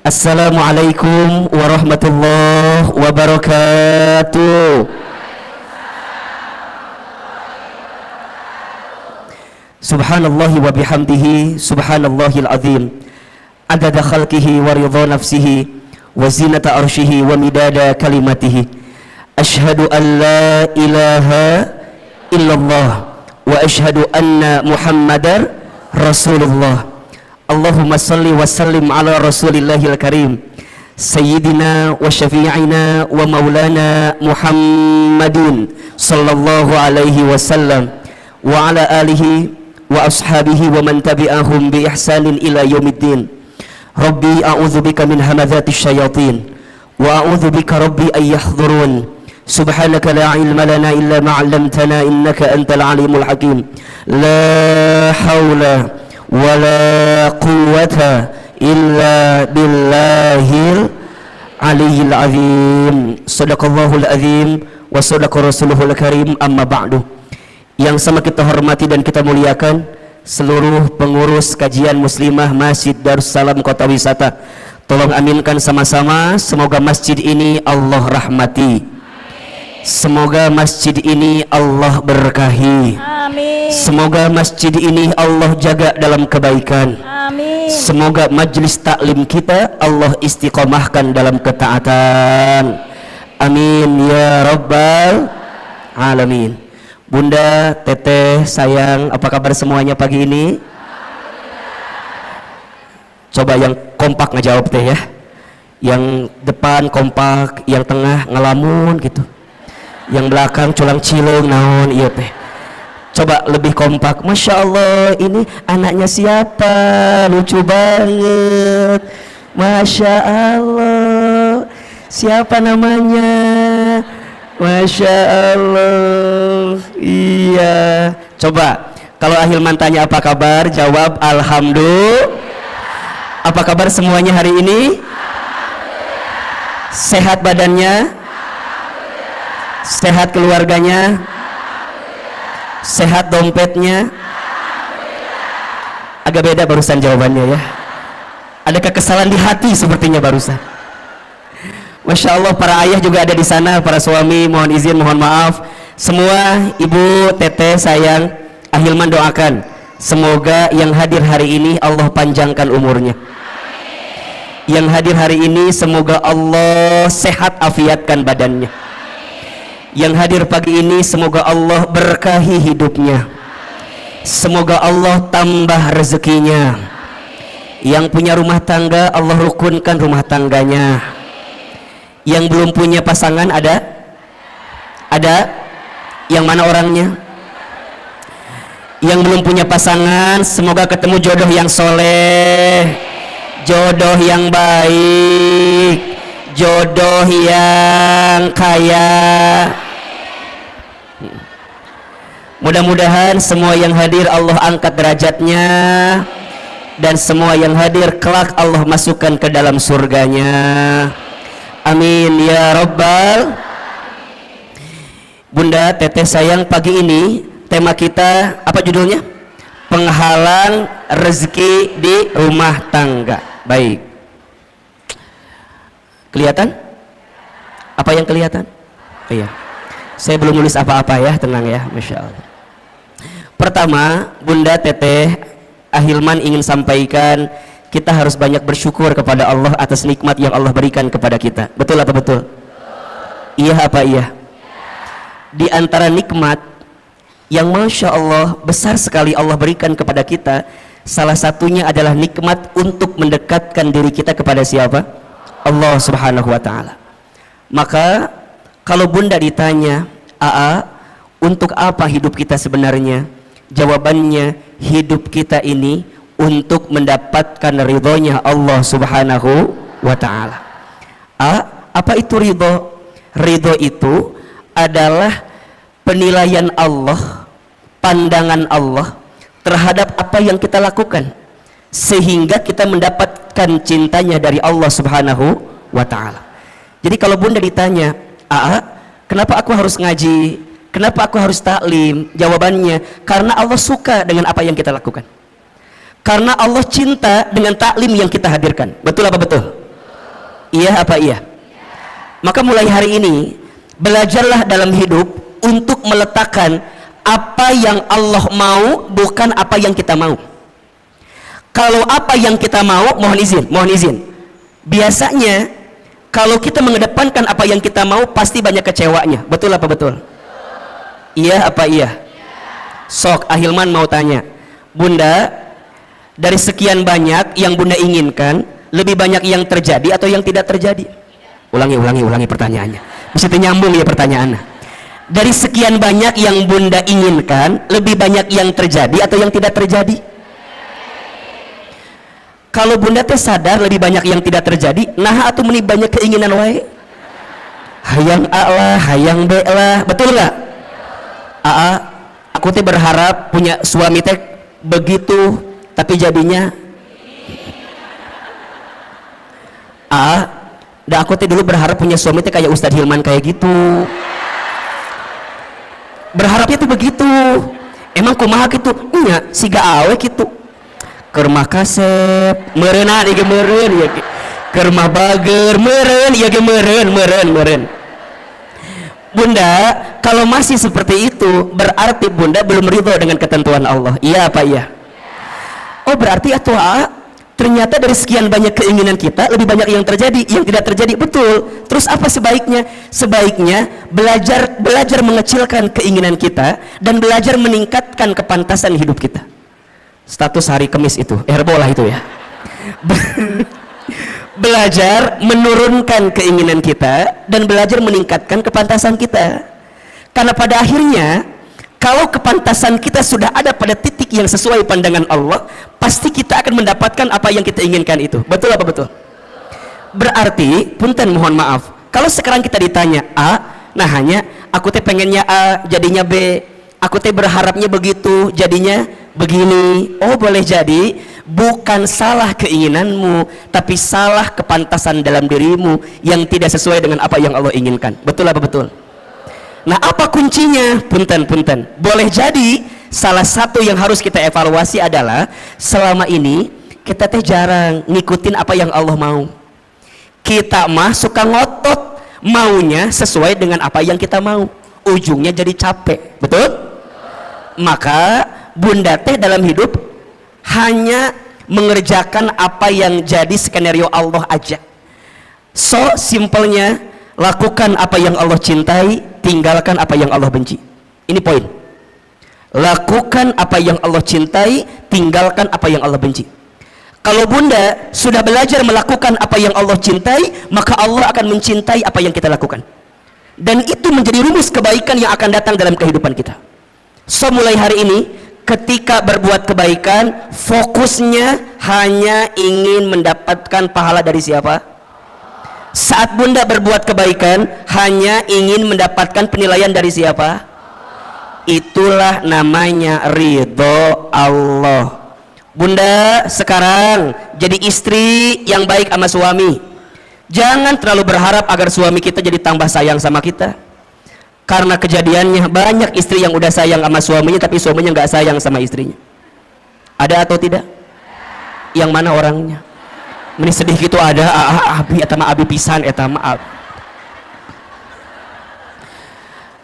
Assalamualaikum warahmatullahi wabarakatuh. Subhanallahi wa bihamdihi, subhanallahil azim, adada khalqihi wa ridha nafsihi wa zinata arshihi wa midada kalimatihi. Ashhadu an la ilaha illallah wa ashhadu anna muhammadar rasulullah. Allahumma salli wa sallim ala rasulillahil karim sayyidina wa syafi'ina wa maulana Muhammadin sallallahu alaihi wasallam wa ala alihi wa ashabihi wa man tabi'ahum bi ihsanin ila yaumiddin. Rabbi a'udzu bika min hamadzatish syayatin wa a'udzu bika rabbi ay yahdurun. Subhanaka la ilma lana illa ma 'allamtana innaka antal alimul hakim. La haula wala quwwata illa billahil aliyyil azim. Shadaqallahul azim wa shadaqa rasuluhul karim. Amma ba'du. Yang sama kita hormati dan kita muliakan seluruh pengurus kajian muslimah Masjid Darussalam Kota Wisata, tolong aminkan sama-sama, semoga masjid ini Allah rahmati. Semoga masjid ini Allah berkahi. Amin. Semoga masjid ini Allah jaga dalam kebaikan. Amin. Semoga majlis taklim kita Allah istiqomahkan dalam ketaatan. Amin ya rabbal alamin. Bunda, teteh, sayang, apa kabar semuanya pagi ini? Coba yang kompak ngejawab teh ya. Yang depan kompak, yang tengah ngelamun gitu. Yang belakang culang cilung naon iya teh. Coba lebih kompak. Masya Allah, ini anaknya siapa? Lucu banget. Masya Allah, siapa namanya? Masya Allah. Iya. Coba kalau Ahilman tanya apa kabar, jawab alhamdulillah. Apa kabar semuanya hari ini? Sehat badannya? Sehat keluarganya? Sehat dompetnya? Agak beda barusan jawabannya ya. Ada kekesalan di hati sepertinya barusan. Masya Allah, para ayah juga ada di sana, para suami mohon izin, mohon maaf. Semua ibu, teteh, sayang, Ahilman doakan semoga yang hadir hari ini Allah panjangkan umurnya. Yang hadir hari ini semoga Allah sehat afiatkan badannya. Yang hadir pagi ini semoga Allah berkahi hidupnya. Semoga Allah tambah rezekinya. Yang punya rumah tangga Allah rukunkan rumah tangganya. Yang belum punya pasangan ada? Ada? Yang mana orangnya? Yang belum punya pasangan semoga ketemu jodoh yang soleh, jodoh yang baik, jodoh yang kaya. Mudah-mudahan semua yang hadir Allah angkat derajatnya, dan semua yang hadir kelak Allah masukkan ke dalam surganya. Amin ya rabbal. Bunda, teteh, sayang, pagi ini tema kita apa judulnya? Penghalang rezeki di rumah tangga. Baik. Kelihatan? Apa yang kelihatan? Iya. Saya belum nulis apa-apa ya, tenang ya, Masya Allah. Pertama, Bunda, teteh, Ahilman ingin sampaikan kita harus banyak bersyukur kepada Allah atas nikmat yang Allah berikan kepada kita. Betul apa betul? Iya apa iya? Di antara nikmat yang Masya Allah besar sekali Allah berikan kepada kita, salah satunya adalah nikmat untuk mendekatkan diri kita kepada siapa? Allah Subhanahu wa ta'ala. Maka kalau Bunda ditanya, Aa, untuk apa hidup kita sebenarnya? Jawabannya, hidup kita ini untuk mendapatkan ridhonya Allah Subhanahu wa ta'ala. Apa itu ridho? Ridho itu adalah penilaian Allah, pandangan Allah terhadap apa yang kita lakukan, sehingga kita mendapatkan cintanya dari Allah Subhanahu wa ta'ala. Jadi kalau Bunda ditanya, kenapa aku harus ngaji? Kenapa aku harus taklim? Jawabannya, karena Allah suka dengan apa yang kita lakukan. Karena Allah cinta dengan taklim yang kita hadirkan. Betul apa betul? Iya apa iya? Maka mulai hari ini belajarlah dalam hidup untuk meletakkan apa yang Allah mau, bukan apa yang kita mau. Kalau apa yang kita mau, mohon izin. Biasanya kalau kita mengedepankan apa yang kita mau, pasti banyak kecewanya. Betul apa betul? Iya apa iya? Sok, Ahilman mau tanya, Bunda, dari sekian banyak yang Bunda inginkan, lebih banyak yang terjadi atau yang tidak terjadi? Ulangi pertanyaannya. Bisa nyambung ya pertanyaannya. Dari sekian banyak yang Bunda inginkan, lebih banyak yang terjadi atau yang tidak terjadi? Kalau Bunda teh sadar lebih banyak yang tidak terjadi, nah atau meni banyak keinginan wae. Hayang A lah, hayang B lah, betul nggak? Aku teh berharap punya suami teh begitu, tapi jadinya aku teh dulu berharap punya suami teh kayak Ustadz Hilman kayak gitu. Berharapnya tuh begitu. Emang kumaha gitu? Nya siga awe gitu. Keur mah kasep, meureunna ieu meureun ya. Keur mah bager, meureun ieu ge meureun. Bunda, kalau masih seperti itu, berarti Bunda belum ridho dengan ketentuan Allah. Iya apa iya? Oh, berarti ternyata dari sekian banyak keinginan kita, lebih banyak yang terjadi, yang tidak terjadi. Betul. Terus apa sebaiknya? Sebaiknya belajar mengecilkan keinginan kita dan belajar meningkatkan kepantasan hidup kita. Status hari Kamis itu, bola itu ya. Belajar menurunkan keinginan kita dan belajar meningkatkan kepantasan kita. Karena pada akhirnya, kalau kepantasan kita sudah ada pada titik yang sesuai pandangan Allah, pasti kita akan mendapatkan apa yang kita inginkan itu. Betul apa betul? Berarti, punten mohon maaf, kalau sekarang kita ditanya A, nah hanya aku teh pengennya A, jadinya B, aku teh berharapnya begitu, jadinya begini. Oh, boleh jadi bukan salah keinginanmu, tapi salah kepantasan dalam dirimu yang tidak sesuai dengan apa yang Allah inginkan. Betul apa betul? Nah, apa kuncinya? Punten. Boleh jadi salah satu yang harus kita evaluasi adalah selama ini kita teh jarang ngikutin apa yang Allah mau. Kita mah suka ngotot maunya sesuai dengan apa yang kita mau. Ujungnya jadi capek. Betul? Maka Bunda teh dalam hidup hanya mengerjakan apa yang jadi skenario Allah aja. So simpelnya, lakukan apa yang Allah cintai, tinggalkan apa yang Allah benci. Ini poin. Lakukan apa yang Allah cintai, tinggalkan apa yang Allah benci. Kalau Bunda sudah belajar melakukan apa yang Allah cintai, maka Allah akan mencintai apa yang kita lakukan. Dan itu menjadi rumus kebaikan yang akan datang dalam kehidupan kita. So mulai hari ini, ketika berbuat kebaikan, fokusnya hanya ingin mendapatkan pahala dari siapa? Saat Bunda berbuat kebaikan, hanya ingin mendapatkan penilaian dari siapa? Itulah namanya ridho Allah. Bunda sekarang jadi istri yang baik sama suami. Jangan terlalu berharap agar suami kita jadi tambah sayang sama kita. Karena kejadiannya banyak istri yang udah sayang sama suaminya, tapi suaminya nggak sayang sama istrinya. Ada atau tidak? Yang mana orangnya? Meni sedih gitu ada, abi etama abi pisan etama abi.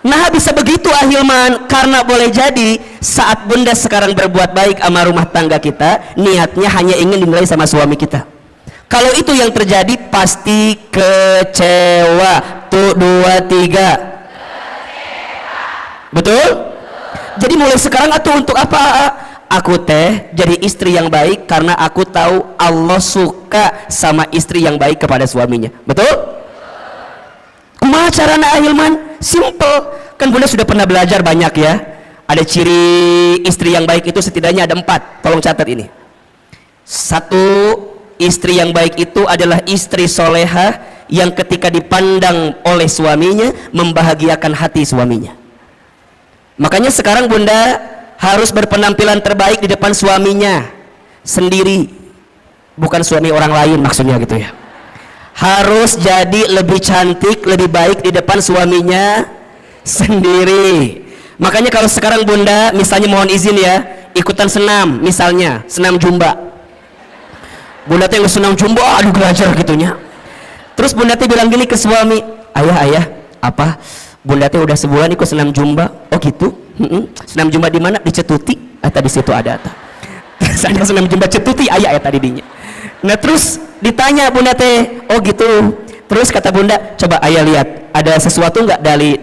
Nah bisa begitu Ahilman, karena boleh jadi saat Bunda sekarang berbuat baik sama rumah tangga kita, niatnya hanya ingin dinilai sama suami kita. Kalau itu yang terjadi, pasti kecewa. Tuh 2, 3. Betul? Jadi mulai sekarang atuh untuk apa? Aku teh jadi istri yang baik karena aku tahu Allah suka sama istri yang baik kepada suaminya. Betul? Kumaha carana Ahilman? Simple. Kan Bunda sudah pernah belajar banyak ya. Ada ciri istri yang baik itu setidaknya ada 4. Tolong catat ini. 1, istri yang baik itu adalah istri solehah yang ketika dipandang oleh suaminya membahagiakan hati suaminya. Makanya sekarang Bunda harus berpenampilan terbaik di depan suaminya sendiri, bukan suami orang lain maksudnya gitu ya. Harus jadi lebih cantik, lebih baik di depan suaminya sendiri. Makanya kalau sekarang Bunda misalnya mohon izin ya, ikutan senam, misalnya senam jumba. Bunda teh senam jumba, aduh belajar gitunya. Terus bunda teh bilang gini ke suami, ayah, apa? Bunda teh udah sebulan ikut senam jumba. Oh gitu? Senam jumba di mana? Di Cetuti. Di situ ada. Saya senam jumba Cetuti, ayah tadi dinya. Nah terus ditanya bunda teh, oh gitu. Terus kata bunda, coba ayah lihat, ada sesuatu nggak dari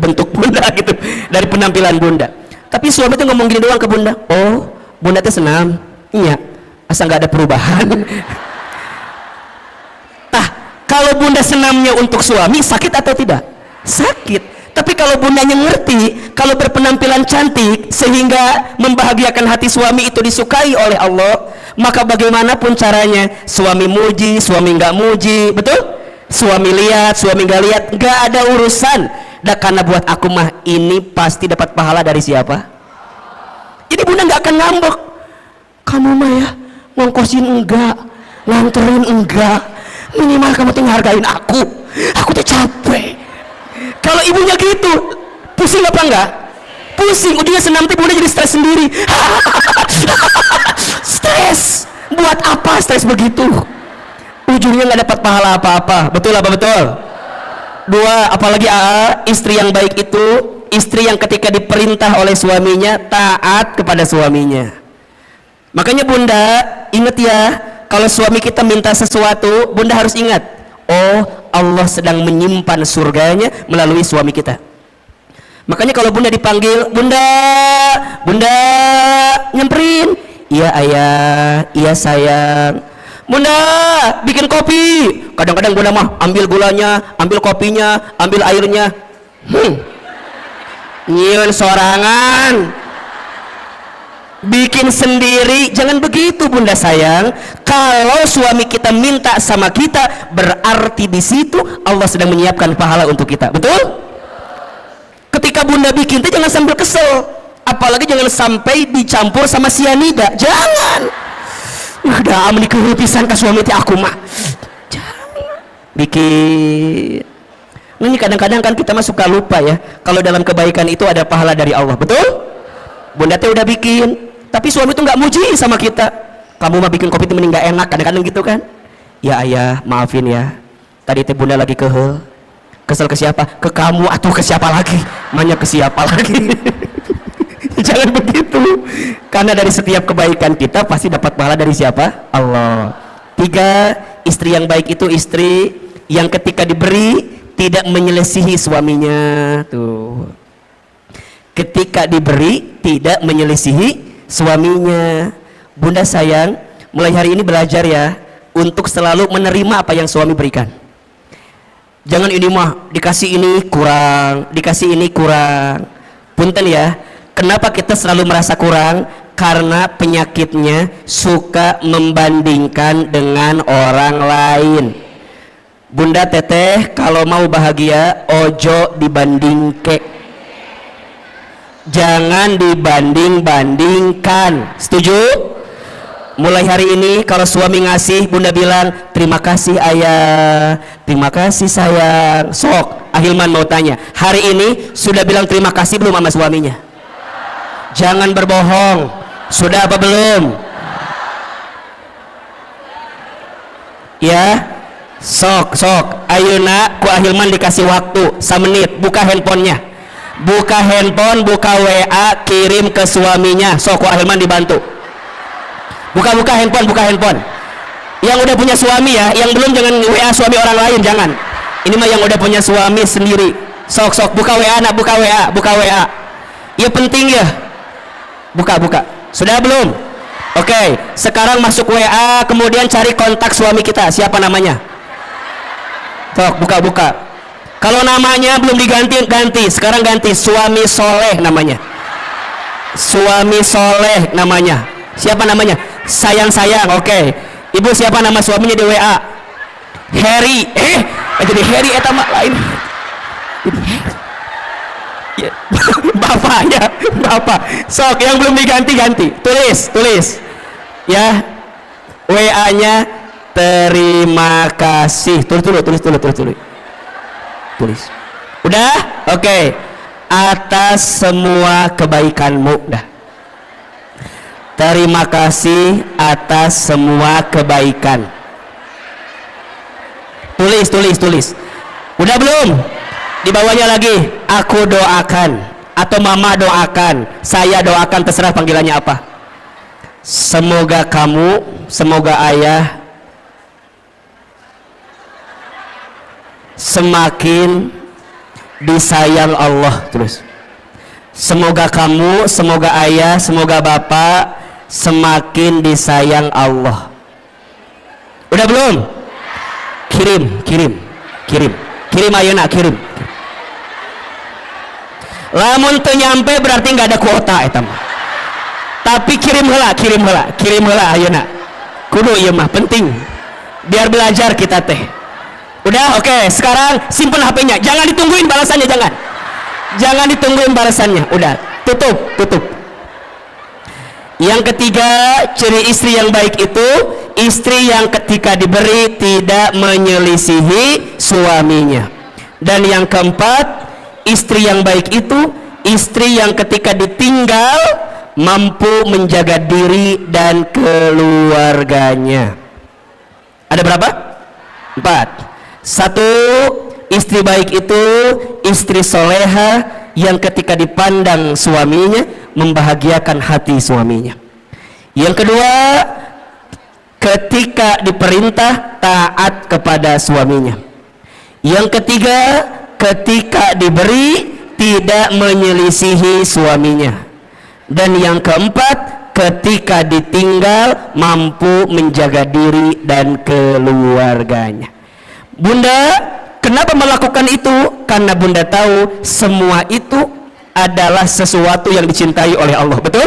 bentuk bunda gitu, dari penampilan bunda. Tapi suami tuh ngomong gini doang ke bunda, oh bunda teh senam, iya, asal nggak ada perubahan. Kalau bunda senamnya untuk suami, sakit atau tidak? Sakit. Tapi kalau bundanya ngerti, kalau berpenampilan cantik sehingga membahagiakan hati suami itu disukai oleh Allah, maka bagaimanapun caranya, suami muji, suami nggak muji, betul? Suami lihat, suami nggak lihat, nggak ada urusan. Dan karena buat aku mah ini pasti dapat pahala dari siapa? Jadi bunda nggak akan ngambek. Kamu mah ya ngongkosin enggak, nganterin enggak, minimal kamu tinggal hargain aku tuh capek. Kalau ibunya gitu, pusing apa enggak? Pusing, ujungnya senam tuh bunda jadi stres sendiri. Stres, buat apa stres begitu? Ujungnya nggak dapat pahala apa-apa. Betul apa betul? Dua, apalagi istri yang baik itu istri yang ketika diperintah oleh suaminya taat kepada suaminya. Makanya bunda ingat ya, kalau suami kita minta sesuatu, bunda harus ingat, oh Allah sedang menyimpan surganya melalui suami kita. Makanya kalau bunda dipanggil, bunda nyamperin, iya ayah, iya sayang, bunda bikin kopi. Kadang-kadang bunda mah ambil gulanya, ambil kopinya, ambil airnya, nyiun sorangan, bikin sendiri. Jangan begitu bunda sayang. Kalau suami kita minta sama kita, berarti di situ Allah sedang menyiapkan pahala untuk kita. Betul? Ketika bunda bikin itu jangan sambil kesel, apalagi jangan sampai dicampur sama sianida. Jangan. Udah amni kehidupan ke suami aku mah. Jangan bikin. Nah, ini kadang-kadang kan kita mah suka lupa ya, kalau dalam kebaikan itu ada pahala dari Allah. Betul? Bunda teh udah bikin, tapi suami itu nggak muji sama kita. Kamu mah bikin kopi itu mending nggak enak, kadang-kadang gitu kan? Ya ayah, maafin ya. Tadi teh bunda lagi kesel ke siapa? Ke kamu atau ke siapa lagi? Manya ke siapa lagi? Jangan begitu. Karena dari setiap kebaikan kita pasti dapat pahala dari siapa? Allah. Tiga, istri yang baik itu istri yang ketika diberi tidak menyelisihi suaminya. Tuh. Ketika diberi tidak menyelisihi suaminya. Bunda sayang, mulai hari ini belajar ya untuk selalu menerima apa yang suami berikan. Jangan ini mah dikasih ini kurang, dikasih ini kurang. Punten ya, kenapa kita selalu merasa kurang? Karena penyakitnya suka membandingkan dengan orang lain. Bunda teteh kalau mau bahagia ojo dibandingke, jangan dibanding-bandingkan. Setuju? Mulai hari ini kalau suami ngasih, bunda bilang terima kasih ayah, terima kasih sayang. Sok Ahilman mau tanya, hari ini sudah bilang terima kasih belum sama suaminya? Jangan berbohong, sudah apa belum? Ya, sok ayeuna ku Ahilman dikasih waktu 1 menit, buka handphonenya, buka handphone, buka WA, kirim ke suaminya. Sok ku Ahilman dibantu. Buka handphone, buka handphone. Yang udah punya suami ya, yang belum jangan WA suami orang lain, jangan. Ini mah yang udah punya suami sendiri. Sok buka WA nak, buka WA. Ya penting ya. Buka. Sudah belum? Oke, sekarang masuk WA, kemudian cari kontak suami kita. Siapa namanya? Sok buka. Kalau namanya belum ganti. Sekarang ganti, suami soleh namanya. Suami soleh namanya. Siapa namanya? Sayang. Oke. Ibu siapa nama suaminya di WA? Harry. Jadi Harry eta mah lain. Ya. Bapak. Sok yang belum diganti. Tulis. Ya. WA-nya terima kasih. Tulis. Udah? Oke. Atas semua kebaikanmu. Dah. Terima kasih atas semua kebaikan. tulis. Udah belum? Di bawahnya lagi, aku doakan atau mama doakan, saya doakan, terserah panggilannya apa. Semoga kamu, semoga ayah semakin disayang Allah. Terus, semoga kamu, semoga ayah, semoga bapak semakin disayang Allah. Udah belum? Kirim ayeuna, kirim. Lamun teu nyampe berarti nggak ada kuota eta mah. Tapi kirim heula ayeuna. Kudu ieu mah penting. Biar belajar kita teh. Udah, oke. Sekarang simpen HP-nya. Jangan ditungguin balasannya, jangan. Jangan ditungguin balasannya. Udah, tutup. Yang ketiga, ciri istri yang baik itu istri yang ketika diberi tidak menyelisihi suaminya. Dan yang keempat, istri yang baik itu istri yang ketika ditinggal mampu menjaga diri dan keluarganya. Ada berapa? 4. 1, istri baik itu istri soleha yang ketika dipandang suaminya membahagiakan hati suaminya. Yang kedua, ketika diperintah taat kepada suaminya. Yang ketiga, ketika diberi tidak menyelisihi suaminya. Dan yang keempat, ketika ditinggal mampu menjaga diri dan keluarganya. Bunda kenapa melakukan itu? Karena Bunda tahu semua itu adalah sesuatu yang dicintai oleh Allah. Betul?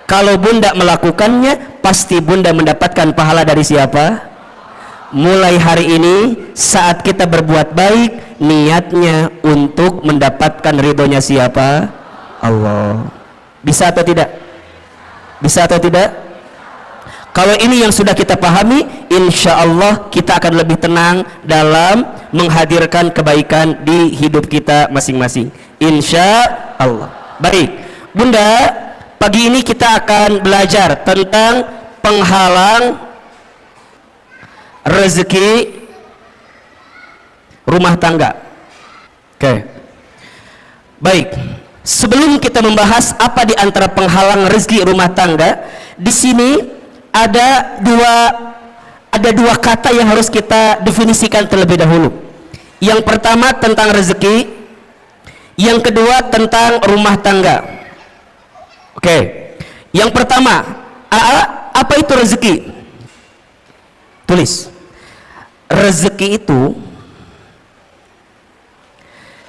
Kalau Bunda melakukannya, pasti Bunda mendapatkan pahala dari siapa? Mulai hari ini, saat kita berbuat baik, niatnya untuk mendapatkan ridhonya siapa? Allah. Bisa atau tidak? Bisa atau tidak? Kalau ini yang sudah kita pahami, insya Allah kita akan lebih tenang dalam menghadirkan kebaikan di hidup kita masing-masing. Insya Allah. Baik, Bunda, pagi ini kita akan belajar tentang penghalang rezeki rumah tangga. Oke. Baik. Sebelum kita membahas apa di antara penghalang rezeki rumah tangga, di sini ada dua kata yang harus kita definisikan terlebih dahulu. Yang pertama tentang rezeki, yang kedua tentang rumah tangga. Oke. Yang pertama, apa itu rezeki? Tulis. Rezeki itu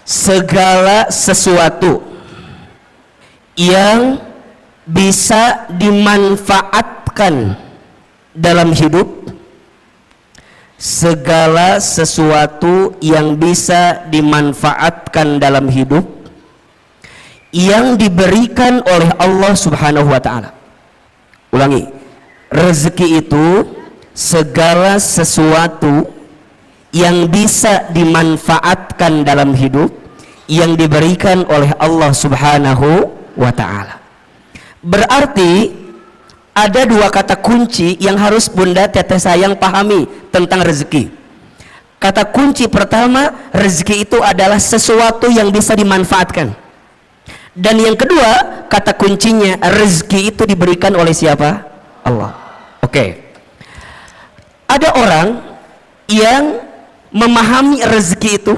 segala sesuatu yang bisa dimanfaatkan dalam hidup, segala sesuatu yang bisa dimanfaatkan dalam hidup yang diberikan oleh Allah Subhanahu wa ta'ala. Ulangi, rezeki itu segala sesuatu yang bisa dimanfaatkan dalam hidup yang diberikan oleh Allah Subhanahu wa ta'ala. Berarti ada dua kata kunci yang harus Bunda Teteh sayang pahami tentang rezeki. Kata kunci pertama, rezeki itu adalah sesuatu yang bisa dimanfaatkan. Dan yang kedua, kata kuncinya, rezeki itu diberikan oleh siapa? Allah. Oke. Ada orang yang memahami rezeki itu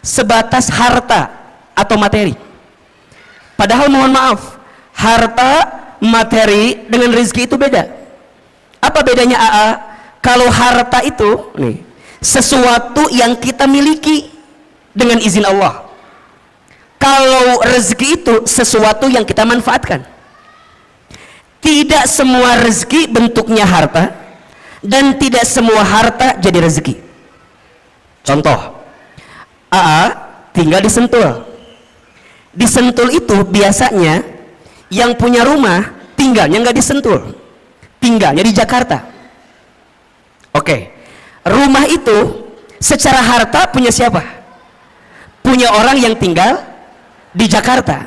sebatas harta atau materi. Padahal mohon maaf, harta, materi dengan rezeki itu beda. Apa bedanya AA? Kalau harta itu nih, sesuatu yang kita miliki dengan izin Allah. Kalau rezeki itu sesuatu yang kita manfaatkan. Tidak semua rezeki bentuknya harta, dan tidak semua harta jadi rezeki. Contoh, AA tinggal di Sentul. Di Sentul itu biasanya yang punya rumah tinggalnya nggak di Sentul, tinggalnya di Jakarta. Oke, rumah itu secara harta punya siapa? Punya orang yang tinggal di Jakarta.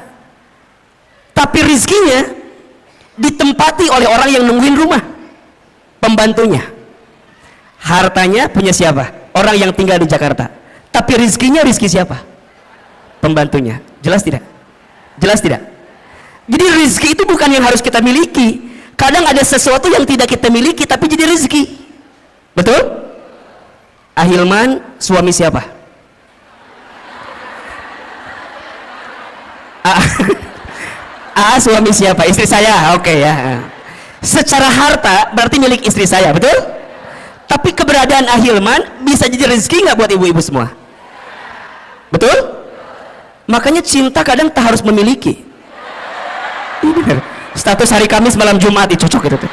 Tapi rizkinya ditempati oleh orang yang nungguin rumah, pembantunya. Hartanya punya siapa? Orang yang tinggal di Jakarta. Tapi rizkinya rizki siapa? Pembantunya. Jelas tidak? Jelas tidak? Jadi rizki itu bukan yang harus kita miliki. Kadang ada sesuatu yang tidak kita miliki tapi jadi rizki. Betul? Ahilman suami siapa? Suami siapa? Istri saya. Oke ya. Secara harta berarti milik istri saya, betul? Tapi keberadaan Ahilman bisa jadi rezeki nggak buat ibu-ibu semua? Betul? Makanya cinta kadang tak harus memiliki. Benar. Status hari Kamis malam Jumat itu cocok gitu tuh.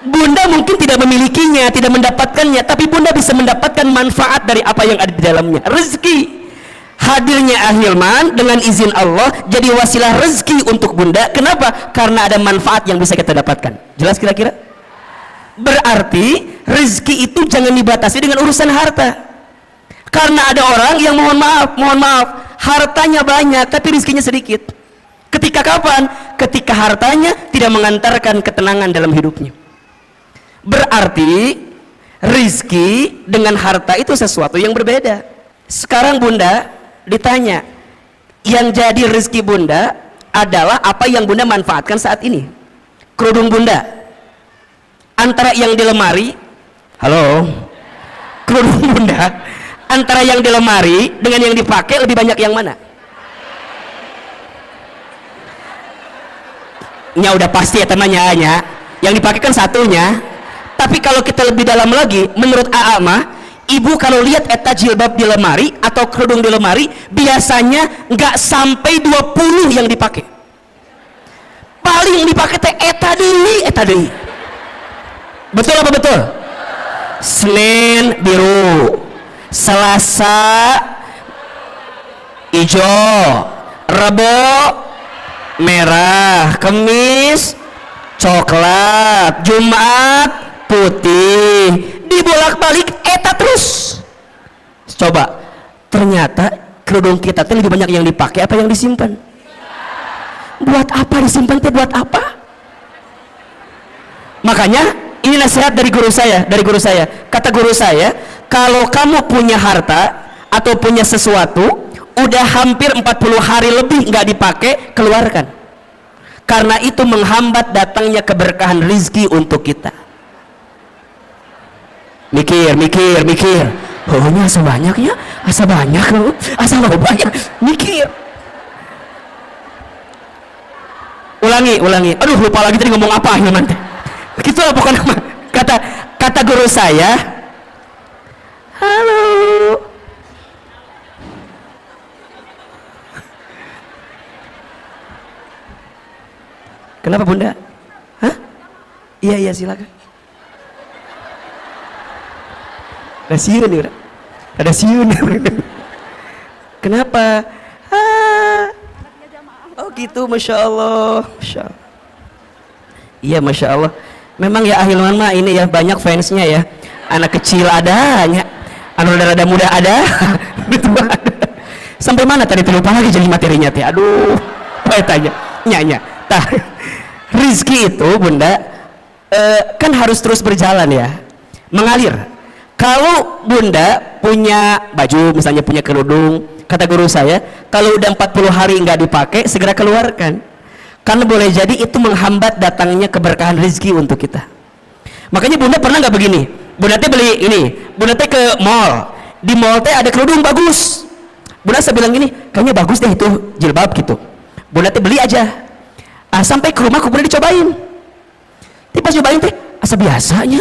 Bunda mungkin tidak memilikinya, tidak mendapatkannya, tapi bunda bisa mendapatkan manfaat dari apa yang ada di dalamnya. Rezeki. Hadirnya Ahilman dengan izin Allah jadi wasilah rezeki untuk bunda. Kenapa? Karena ada manfaat yang bisa kita dapatkan. Jelas kira-kira? Berarti rezeki itu jangan dibatasi dengan urusan harta. Karena ada orang yang mohon maaf, hartanya banyak tapi rezekinya sedikit. Ketika kapan? Ketika hartanya tidak mengantarkan ketenangan dalam hidupnya. Berarti rezeki dengan harta itu sesuatu yang berbeda. Sekarang bunda ditanya, yang jadi rezeki bunda adalah apa yang bunda manfaatkan saat ini. Kerudung bunda antara yang di lemari, halo, kerudung bunda antara yang di lemari dengan yang dipakai lebih banyak yang mana? Nya udah pasti ya temannya, yang dipakai kan satunya. Tapi kalau kita lebih dalam lagi, menurut AA mah, ibu kalau lihat eta jilbab di lemari atau kerudung di lemari, biasanya nggak sampai 20 yang dipakai. Paling yang dipakai teh eta deui. Betul apa betul? Senin biru, Selasa hijau, Rebo merah, Kamis coklat, Jumat putih, dibolak-balik eta terus. Coba, ternyata kerudung kita tuh lebih banyak yang dipakai apa yang disimpan? Buat apa disimpan tuh? Buat apa? Makanya ini nasihat dari guru saya. Kata guru saya, kalau kamu punya harta atau punya sesuatu udah hampir 40 hari lebih nggak dipakai, keluarkan. Karena itu menghambat datangnya keberkahan rizki untuk kita. Mikir. Oh, ini asa banyak ya? Asa banyak, asa banyak. Mikir. Ulangi. Aduh, lupa lagi tadi ngomong apa ya nanti. Gitu lah pokoknya. Kata guru saya. Halo. Kenapa bunda? Hah? Iya silakan. Ada siun. Kenapa? Oh gitu, masya Allah. Iya masya Allah. Memang ya Ahilman mah ini ya banyak fansnya ya. Anak kecil adanya, anak rada muda ada. Sampai mana tadi lupa lagi jadi materinya teh. Aduh, apa tanya? Nya. Tah. Rizki itu bunda kan harus terus berjalan ya, mengalir. Kalau bunda punya baju, misalnya punya kerudung, kata guru saya, kalau udah 40 hari nggak dipakai, segera keluarkan. Karena boleh jadi itu menghambat datangnya keberkahan rezeki untuk kita. Makanya bunda pernah nggak begini? Bunda teh beli ini, bunda teh ke mall, di mall teh ada kerudung bagus. Bunda saya bilang gini, kayaknya bagus deh itu jilbab gitu. Bunda teh beli aja. Sampai ke rumah bunda dicobain. Tapi pas cobain teh, asa biasanya.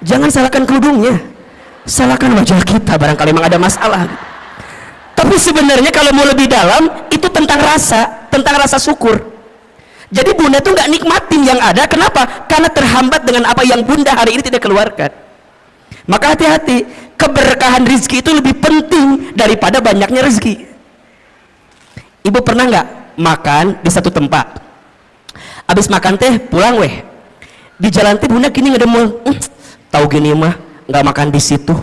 Jangan salahkan kerudungnya, salahkan wajah kita, barangkali memang ada masalah. Tapi sebenarnya kalau mau lebih dalam, itu tentang rasa syukur. Jadi bunda tuh nggak nikmatin yang ada. Kenapa? Karena terhambat dengan apa yang bunda hari ini tidak keluarkan. Maka hati-hati, keberkahan rezeki itu lebih penting daripada banyaknya rezeki. Ibu pernah nggak makan di satu tempat, abis makan teh pulang di jalan teh bunda gini ngedemul, tahu gini mah nggak makan di situ,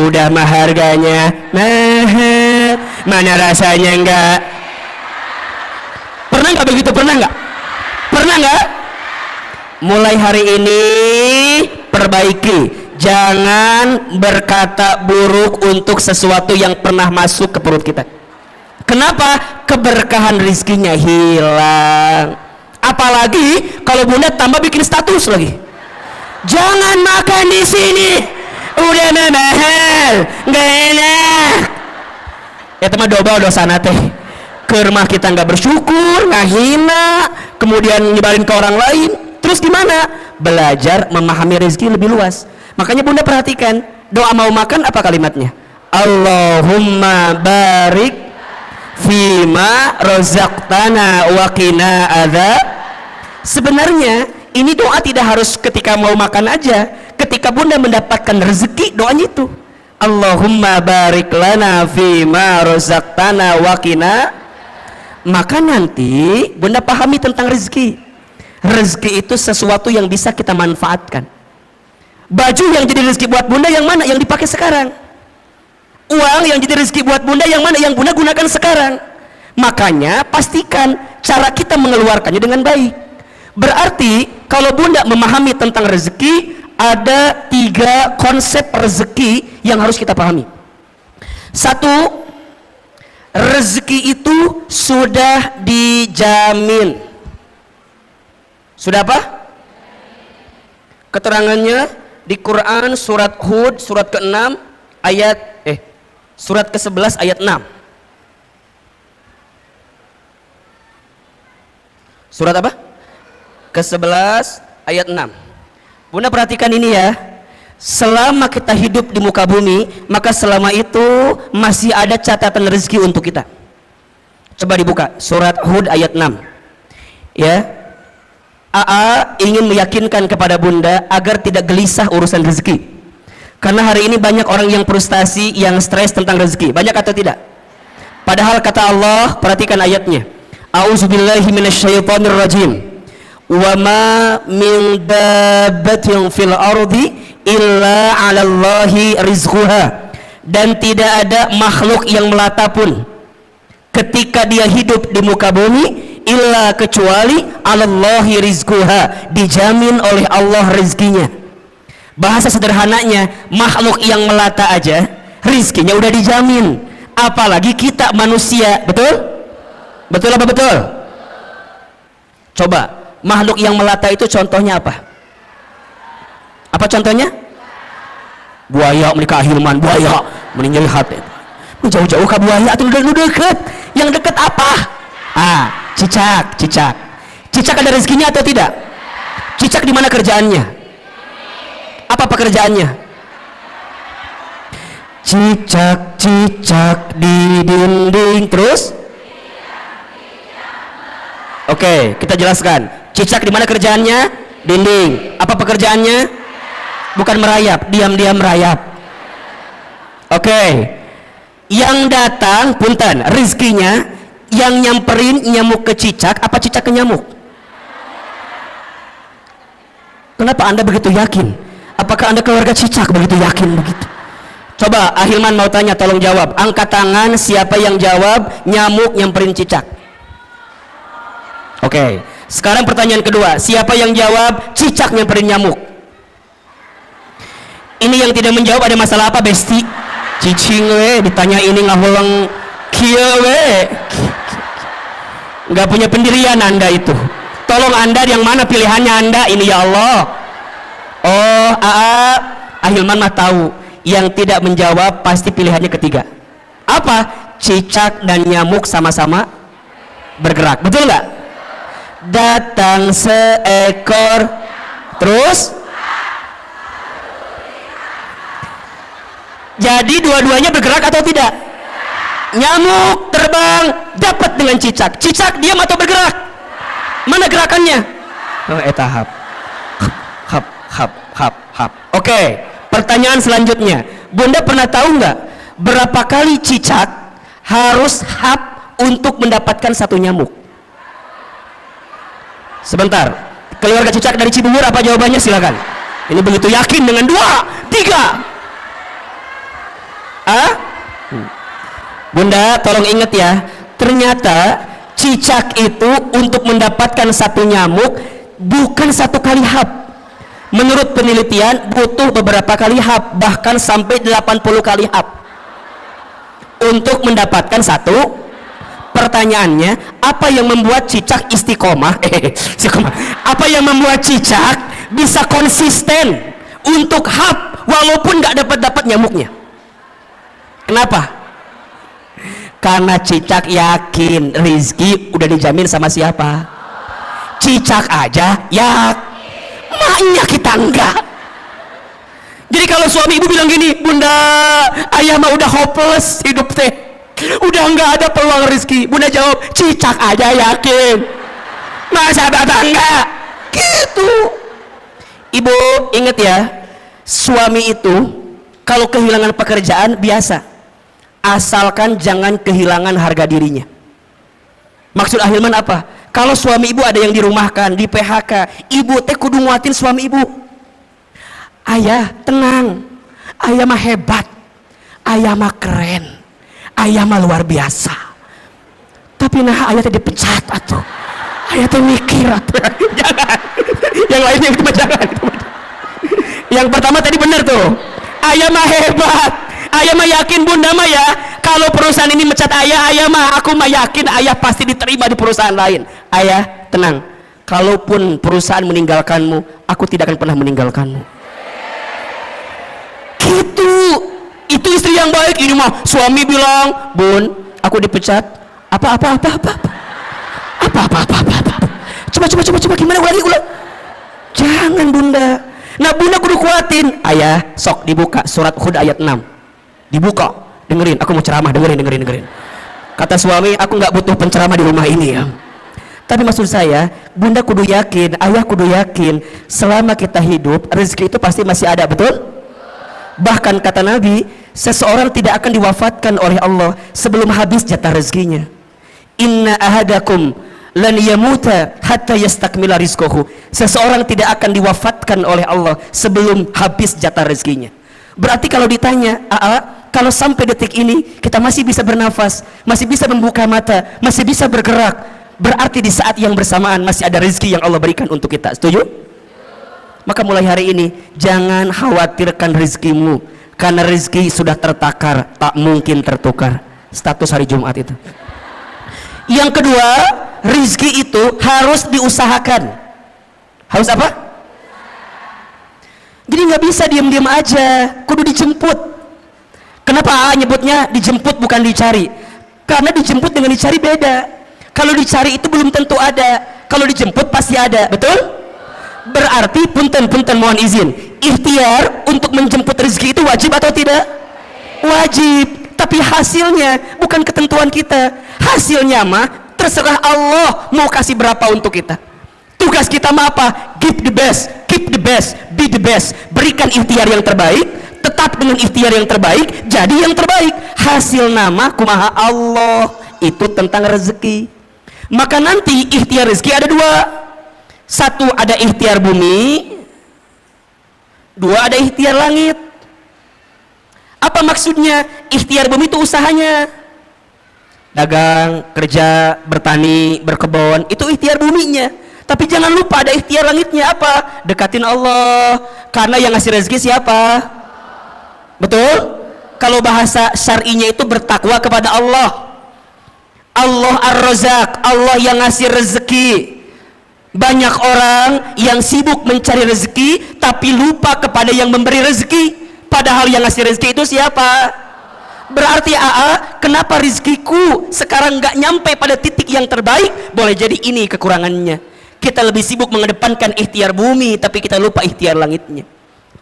udah mah harganya mahal, mana rasanya enggak. Pernah nggak begitu? Pernah nggak? Mulai hari ini perbaiki, jangan berkata buruk untuk sesuatu yang pernah masuk ke perut kita. Kenapa? Keberkahan rizkinya hilang. Apalagi kalau bunda tambah bikin status lagi, jangan makan di sini, udah mahal, nggak enak. Ya teman dobel dosana teh. Ke rumah kita nggak bersyukur, ngahina, kemudian nyebarin ke orang lain. Terus gimana? Belajar memahami rezeki lebih luas. Makanya bunda perhatikan, doa mau makan apa kalimatnya? Allahumma barik fima rozaqtana wa qina adzab. Sebenarnya ini doa tidak harus ketika mau makan aja. Ketika bunda mendapatkan rezeki, doanya itu Allahumma barik lana fima rozaqtana wa qina. Maka nanti bunda pahami tentang rezeki. Rezeki itu sesuatu yang bisa kita manfaatkan. Baju yang jadi rezeki buat bunda yang mana? Yang dipakai sekarang. Uang yang jadi rezeki buat bunda yang mana? Yang bunda gunakan sekarang. Makanya pastikan cara kita mengeluarkannya dengan baik. Berarti kalau bunda memahami tentang rezeki, ada 3 konsep rezeki yang harus kita pahami. 1, rezeki itu sudah dijamin. Sudah apa? Keterangannya di Quran surat Hud surat ke-6 ayat surat ke-11 ayat 6. Surat apa? Ke-11 ayat 6. Bunda perhatikan ini ya. Selama kita hidup di muka bumi, maka selama itu masih ada catatan rezeki untuk kita. Coba dibuka surat Hud ayat 6. Ya. AA ingin meyakinkan kepada bunda agar tidak gelisah urusan rezeki. Karena hari ini banyak orang yang frustasi, yang stres tentang rezeki. Banyak atau tidak? Padahal kata Allah, perhatikan ayatnya. A'udzubillahi minasyaitonirrajim. Wa ma min dabbatin fil ardi illa 'alallahi rizquha. Dan tidak ada makhluk yang melata pun ketika dia hidup di muka bumi illa kecuali 'alallahi rizquha, dijamin oleh Allah rezekinya. Bahasa sederhananya, makhluk yang melata aja rizkinya udah dijamin, apalagi kita manusia. Betul? Betul apa betul? Coba makhluk yang melata itu contohnya apa? Apa contohnya? Buaya, mereka ahilman buaya meninggal hati. Jauh-jauh ke buaya atau udah deket? Yang deket apa? Cicak. Cicak ada rezekinya atau tidak? Cicak di mana kerjaannya? Apa pekerjaannya? Cicak di dinding. Terus? Oke, kita jelaskan. Cicak di mana kerjaannya? Dinding. Apa pekerjaannya? Bukan merayap, diam-diam merayap. Oke. Yang datang, punten, rizkinya yang nyamperin nyamuk ke cicak, apa cicak ke nyamuk? Kenapa Anda begitu yakin? Apakah Anda keluarga cicak begitu yakin begitu? Coba Ahilman mau tanya, tolong jawab. Angkat tangan siapa yang jawab nyamuk nyamperin cicak. Oke. Sekarang pertanyaan kedua, siapa yang jawab cicak nyamperin nyamuk? Ini yang tidak menjawab ada masalah apa, Besti? Cicing we ditanya ini ngahulang kieu we. Nggak punya pendirian Anda itu. Tolong Anda yang mana pilihannya Anda ini ya Allah. Oh, Ahilman mah tahu. Yang tidak menjawab pasti pilihannya ketiga. Apa? Cicak dan nyamuk sama-sama bergerak. Betul nggak? Datang seekor, terus jadi dua-duanya bergerak atau tidak? Nyamuk terbang dapat dengan cicak. Cicak diam atau bergerak? Mana gerakannya? Oh, tahap. Hap. Oke, pertanyaan selanjutnya. Bunda pernah tahu nggak berapa kali cicak harus hap untuk mendapatkan satu nyamuk? Sebentar. Keluarga cicak dari Cibubur apa jawabannya? Silakan. Ini begitu yakin dengan 2, 3. Bunda tolong ingat ya, ternyata cicak itu untuk mendapatkan satu nyamuk bukan satu kali hap. Menurut penelitian butuh beberapa kali hap, bahkan sampai 80 kali hap untuk mendapatkan satu. Pertanyaannya, apa yang membuat cicak istiqomah? Apa yang membuat cicak bisa konsisten untuk hap walaupun nggak dapat nyamuknya? Kenapa? Karena cicak yakin rizki udah dijamin sama siapa? Cicak aja ya, maknya kita enggak. Jadi kalau suami ibu bilang gini, bunda, ayah mah udah hopeless hidup teh, udah nggak ada peluang rezeki, bunda jawab, cicak aja yakin, masa bapak enggak? Gitu. Ibu ingat ya, suami itu kalau kehilangan pekerjaan biasa, asalkan jangan kehilangan harga dirinya. Maksud Ahilman apa? Kalau suami ibu ada yang dirumahkan, di PHK, ibu teh kudu nguatin suami ibu. Ayah tenang, ayah mah hebat, ayah mah keren, ayah mah luar biasa. Tapi nah ayah teh dipecat atuh, ayah teh mikir atuh. Jangan, yang lainnya itu jangan. Yang pertama tadi benar tuh, ayah mah hebat, ayah mah yakin bunda mah ya, kalau perusahaan ini mecat ayah, ayah mah aku mah yakin ayah pasti diterima di perusahaan lain. Ayah tenang, kalaupun perusahaan meninggalkanmu, aku tidak akan pernah meninggalkanmu. Gitu. Itu istri yang baik. Ini mah suami bilang, bun, aku dipecat. Apa coba gimana ulang. Jangan bunda. Nah bunda kudu kuatin. Ayah sok dibuka surat Hud ayat 6, dibuka, dengerin, aku mau ceramah, dengerin. Kata suami, aku nggak butuh penceramah di rumah ini ya. Tapi maksud saya, bunda kudu yakin, ayah kudu yakin, selama kita hidup rezeki itu pasti masih ada, betul? Bahkan kata Nabi, seseorang tidak akan diwafatkan oleh Allah sebelum habis jatah rezekinya. Inna ahadakum lan yamuta hatta yastakmila rizquhu. Seseorang tidak akan diwafatkan oleh Allah sebelum habis jatah rezekinya. Berarti kalau ditanya, kalau sampai detik ini kita masih bisa bernafas, masih bisa membuka mata, masih bisa bergerak, berarti di saat yang bersamaan masih ada rezeki yang Allah berikan untuk kita. Setuju? Maka mulai hari ini jangan khawatirkan rezekimu, karena rezeki sudah tertakar, tak mungkin tertukar. Status hari Jumat itu. Yang kedua, rezeki itu harus diusahakan. Harus apa? Jadi nggak bisa diam-diam aja, kudu dijemput. Kenapa nyebutnya dijemput bukan dicari? Karena dijemput dengan dicari beda. Kalau dicari itu belum tentu ada, kalau dijemput pasti ada, betul? Berarti punten mohon izin, ikhtiar untuk menjemput rezeki itu wajib atau tidak? Wajib. Tapi hasilnya bukan ketentuan kita, hasilnya mah terserah Allah mau kasih berapa untuk kita. Tugas kita mah apa? Give the best, keep the best, be the best. Berikan ikhtiar yang terbaik, tetap dengan ikhtiar yang terbaik, jadi yang terbaik. Hasil nama kumaha Allah, itu tentang rezeki. Maka nanti ikhtiar rezeki ada dua. Satu ada ikhtiar bumi, dua ada ikhtiar langit. Apa maksudnya? Ikhtiar bumi itu usahanya, dagang, kerja, bertani, berkebun, itu ikhtiar buminya. Tapi jangan lupa ada ikhtiar langitnya. Apa? Dekatin Allah, karena yang ngasih rezeki siapa? Betul? Kalau bahasa syar'inya itu bertakwa kepada Allah. Allah Ar-Razzaq, Allah yang ngasih rezeki. Banyak orang yang sibuk mencari rezeki tapi lupa kepada yang memberi rezeki, padahal yang ngasih rezeki itu siapa? Berarti kenapa rezekiku sekarang nggak nyampe pada titik yang terbaik? Boleh jadi ini kekurangannya. Kita lebih sibuk mengedepankan ikhtiar bumi tapi kita lupa ikhtiar langitnya.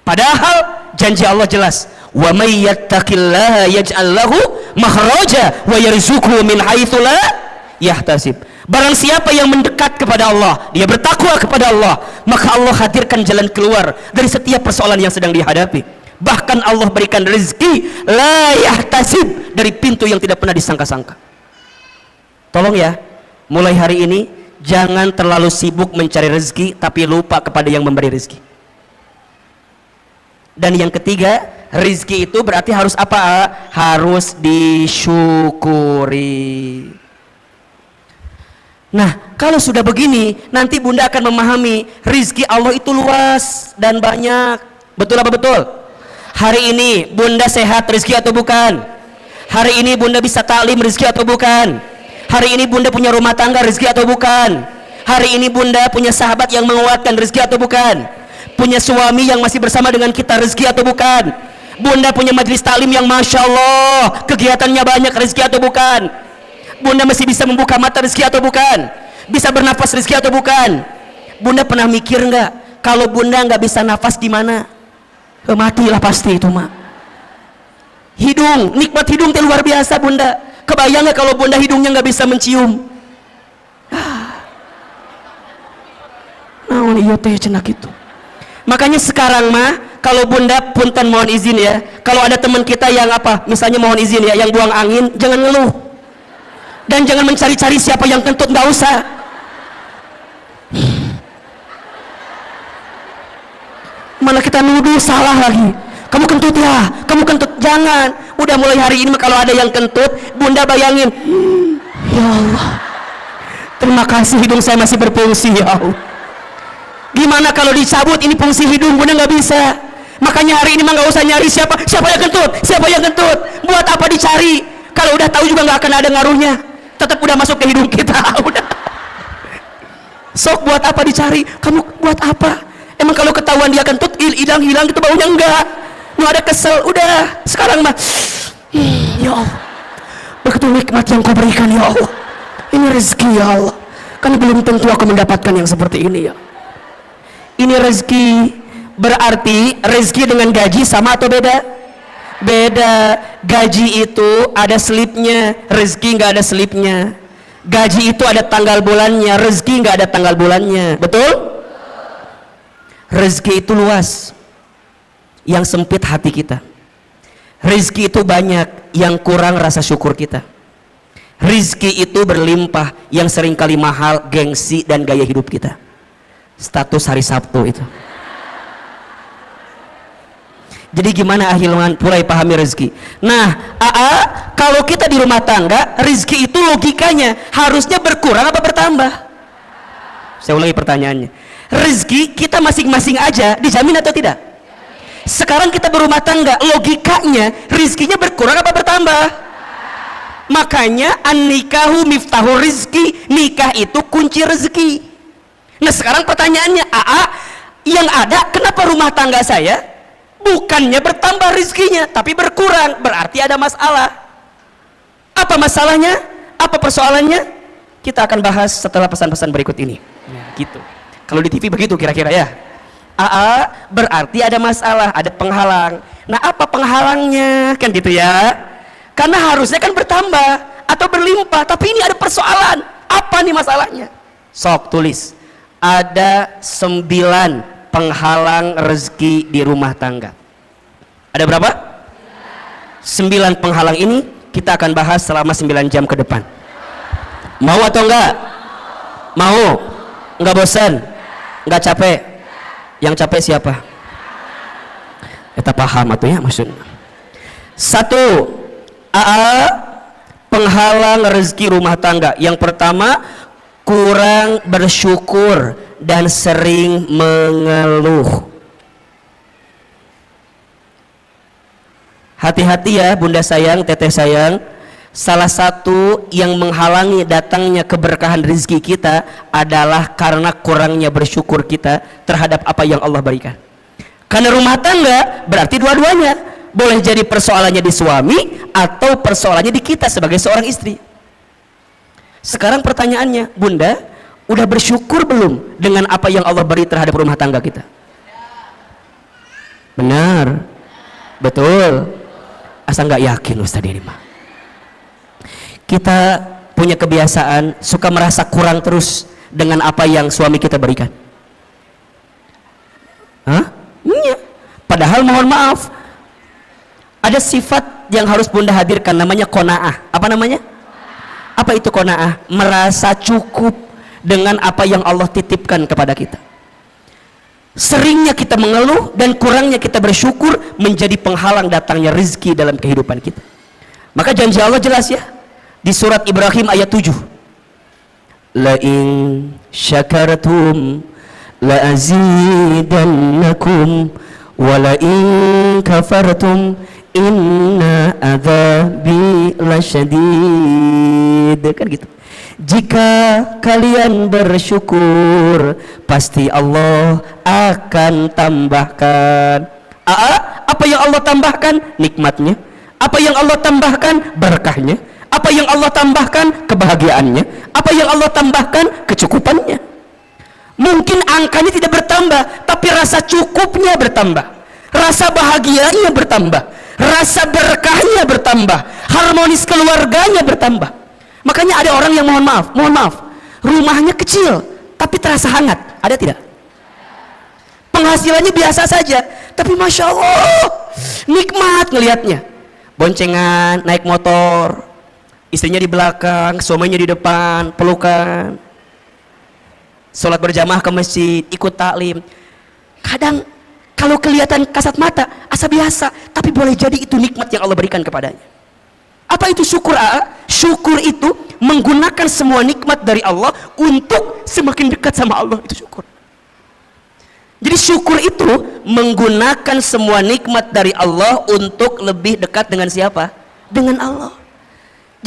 Padahal janji Allah jelas, wa may yattaqillaha yaj'al lahu makhraja wa yarzuqhu min haitsu la yahtasib. Barang siapa yang mendekat kepada Allah, dia bertakwa kepada Allah, maka Allah hadirkan jalan keluar dari setiap persoalan yang sedang dihadapi. Bahkan Allah berikan rezeki la yahtasib, dari pintu yang tidak pernah disangka-sangka. Tolong ya, mulai hari ini jangan terlalu sibuk mencari rezeki tapi lupa kepada yang memberi rezeki. Dan yang ketiga, rezeki itu berarti harus apa? Harus disyukuri. Nah, kalau sudah begini, nanti bunda akan memahami rizki Allah itu luas dan banyak. Betul apa betul? Hari ini bunda sehat, rizki atau bukan? Hari ini bunda bisa taklim, rizki atau bukan? Hari ini bunda punya rumah tangga, rizki atau bukan? Hari ini bunda punya sahabat yang menguatkan, rizki atau bukan? Punya suami yang masih bersama dengan kita, rizki atau bukan? Bunda punya majelis taklim yang Masya Allah kegiatannya banyak, rizki atau bukan? Bunda masih bisa membuka mata, rizki atau bukan? Bisa bernafas, rizki atau bukan? Bunda pernah mikir nggak kalau bunda nggak bisa nafas gimana? Matilah pasti itu mak. Hidung, nikmat hidung itu luar biasa bunda. Kebayang nggak kalau bunda hidungnya nggak bisa mencium? Nah, iya teh cenak itu. Makanya sekarang mah kalau bunda punten mohon izin ya, kalau ada teman kita yang apa, misalnya mohon izin ya, yang buang angin, jangan ngeluh. Dan jangan mencari-cari siapa yang kentut, nggak usah. Malah kita nuduh salah lagi. Kamu kentut ya, kamu kentut. Jangan. Udah mulai hari ini kalau ada yang kentut, bunda bayangin, ya Allah, terima kasih hidung saya masih berfungsi ya Allah. Gimana kalau dicabut ini fungsi hidung, bunda nggak bisa. Makanya hari ini mah nggak usah nyari siapa yang kentut, siapa yang kentut. Buat apa dicari? Kalau udah tahu juga nggak akan ada ngaruhnya. Tetap udah masuk ke hidung kita. Udah. Sok buat apa dicari? Kamu buat apa? Emang kalau ketahuan dia kentut hilang gitu baunya enggak. Nggak ada kesel. Udah. Sekarang mah ya Allah. Begitu nikmat yang kau berikan ya Allah. Ini rezeki ya Allah. Kan belum tentu aku mendapatkan yang seperti ini ya. Ini rezeki. Berarti rezeki dengan gaji sama atau beda? Beda. Gaji itu ada slipnya, rezeki nggak ada slipnya. Gaji itu ada tanggal bulannya, rezeki nggak ada tanggal bulannya. Betul? Rezeki itu luas, yang sempit hati kita. Rezeki itu banyak, yang kurang rasa syukur kita. Rezeki itu berlimpah, yang seringkali mahal gengsi dan gaya hidup kita. Status hari Sabtu itu. Jadi gimana ahilman mulai pahami rezeki? Nah, kalau kita di rumah tangga, rezeki itu logikanya harusnya berkurang apa bertambah? Saya ulangi pertanyaannya. Rezeki kita masing-masing aja dijamin atau tidak? Sekarang kita berumah tangga, logikanya rezekinya berkurang apa bertambah? Makanya an-nikahu miftahu rizki, nikah itu kunci rezeki. Nah sekarang pertanyaannya, yang ada kenapa rumah tangga saya bukannya bertambah rezekinya tapi berkurang? Berarti ada masalah. Apa masalahnya? Apa persoalannya? Kita akan bahas setelah pesan-pesan berikut ini. Nah, gitu. Kalau di TV begitu kira-kira ya. Berarti ada masalah, ada penghalang. Nah apa penghalangnya? Kan gitu ya. Karena harusnya kan bertambah atau berlimpah, tapi ini ada persoalan. Apa nih masalahnya? Sok tulis. Ada 9 penghalang rezeki di rumah tangga. Ada berapa? 9 penghalang ini kita akan bahas selama 9 jam ke depan. Mau atau enggak? Mau? Enggak bosan? Enggak capek? Yang capek siapa? Kita paham atau ya maksudnya. 1. Penghalang rezeki rumah tangga. Yang pertama, kurang bersyukur dan sering mengeluh. Hati-hati ya bunda sayang, teteh sayang. Salah satu yang menghalangi datangnya keberkahan rezeki kita adalah karena kurangnya bersyukur kita terhadap apa yang Allah berikan. Karena rumah tangga berarti dua-duanya. Boleh jadi persoalannya di suami atau persoalannya di kita sebagai seorang istri. Sekarang pertanyaannya, bunda udah bersyukur belum dengan apa yang Allah beri terhadap rumah tangga kita? Benar, betul. Asal nggak yakin Ustaz ini mah. Kita punya kebiasaan suka merasa kurang terus dengan apa yang suami kita berikan. Iya. Padahal mohon maaf, ada sifat yang harus bunda hadirkan, namanya qanaah. Apa namanya? Apa itu qanaah? Merasa cukup dengan apa yang Allah titipkan kepada kita. Seringnya kita mengeluh dan kurangnya kita bersyukur menjadi penghalang datangnya rezeki dalam kehidupan kita. Maka janji Allah jelas ya, di surat Ibrahim ayat 7. la in syakartum la azidannakum wa la in kafartum inna adzabi lasyadid. Kan gitu. Jika kalian bersyukur, pasti Allah akan tambahkan. Apa yang Allah tambahkan? Nikmatnya. Apa yang Allah tambahkan? Berkahnya. Apa yang Allah tambahkan? Kebahagiaannya. Apa yang Allah tambahkan? Kecukupannya. Mungkin angkanya tidak bertambah, tapi rasa cukupnya bertambah, rasa bahagianya bertambah, rasa berkahnya bertambah, harmonis keluarganya bertambah. Makanya ada orang yang mohon maaf, rumahnya kecil tapi terasa hangat. Ada tidak? Penghasilannya biasa saja, tapi masya Allah nikmat ngelihatnya. Boncengan, naik motor, istrinya di belakang, suaminya di depan, pelukan, sholat berjamaah ke masjid, ikut taklim. Kadang kalau kelihatan kasat mata asa biasa, tapi boleh jadi itu nikmat yang Allah berikan kepadanya. Apa itu syukur? Syukur itu menggunakan semua nikmat dari Allah untuk semakin dekat sama Allah. Itu syukur. Jadi syukur itu menggunakan semua nikmat dari Allah untuk lebih dekat dengan siapa? Dengan Allah.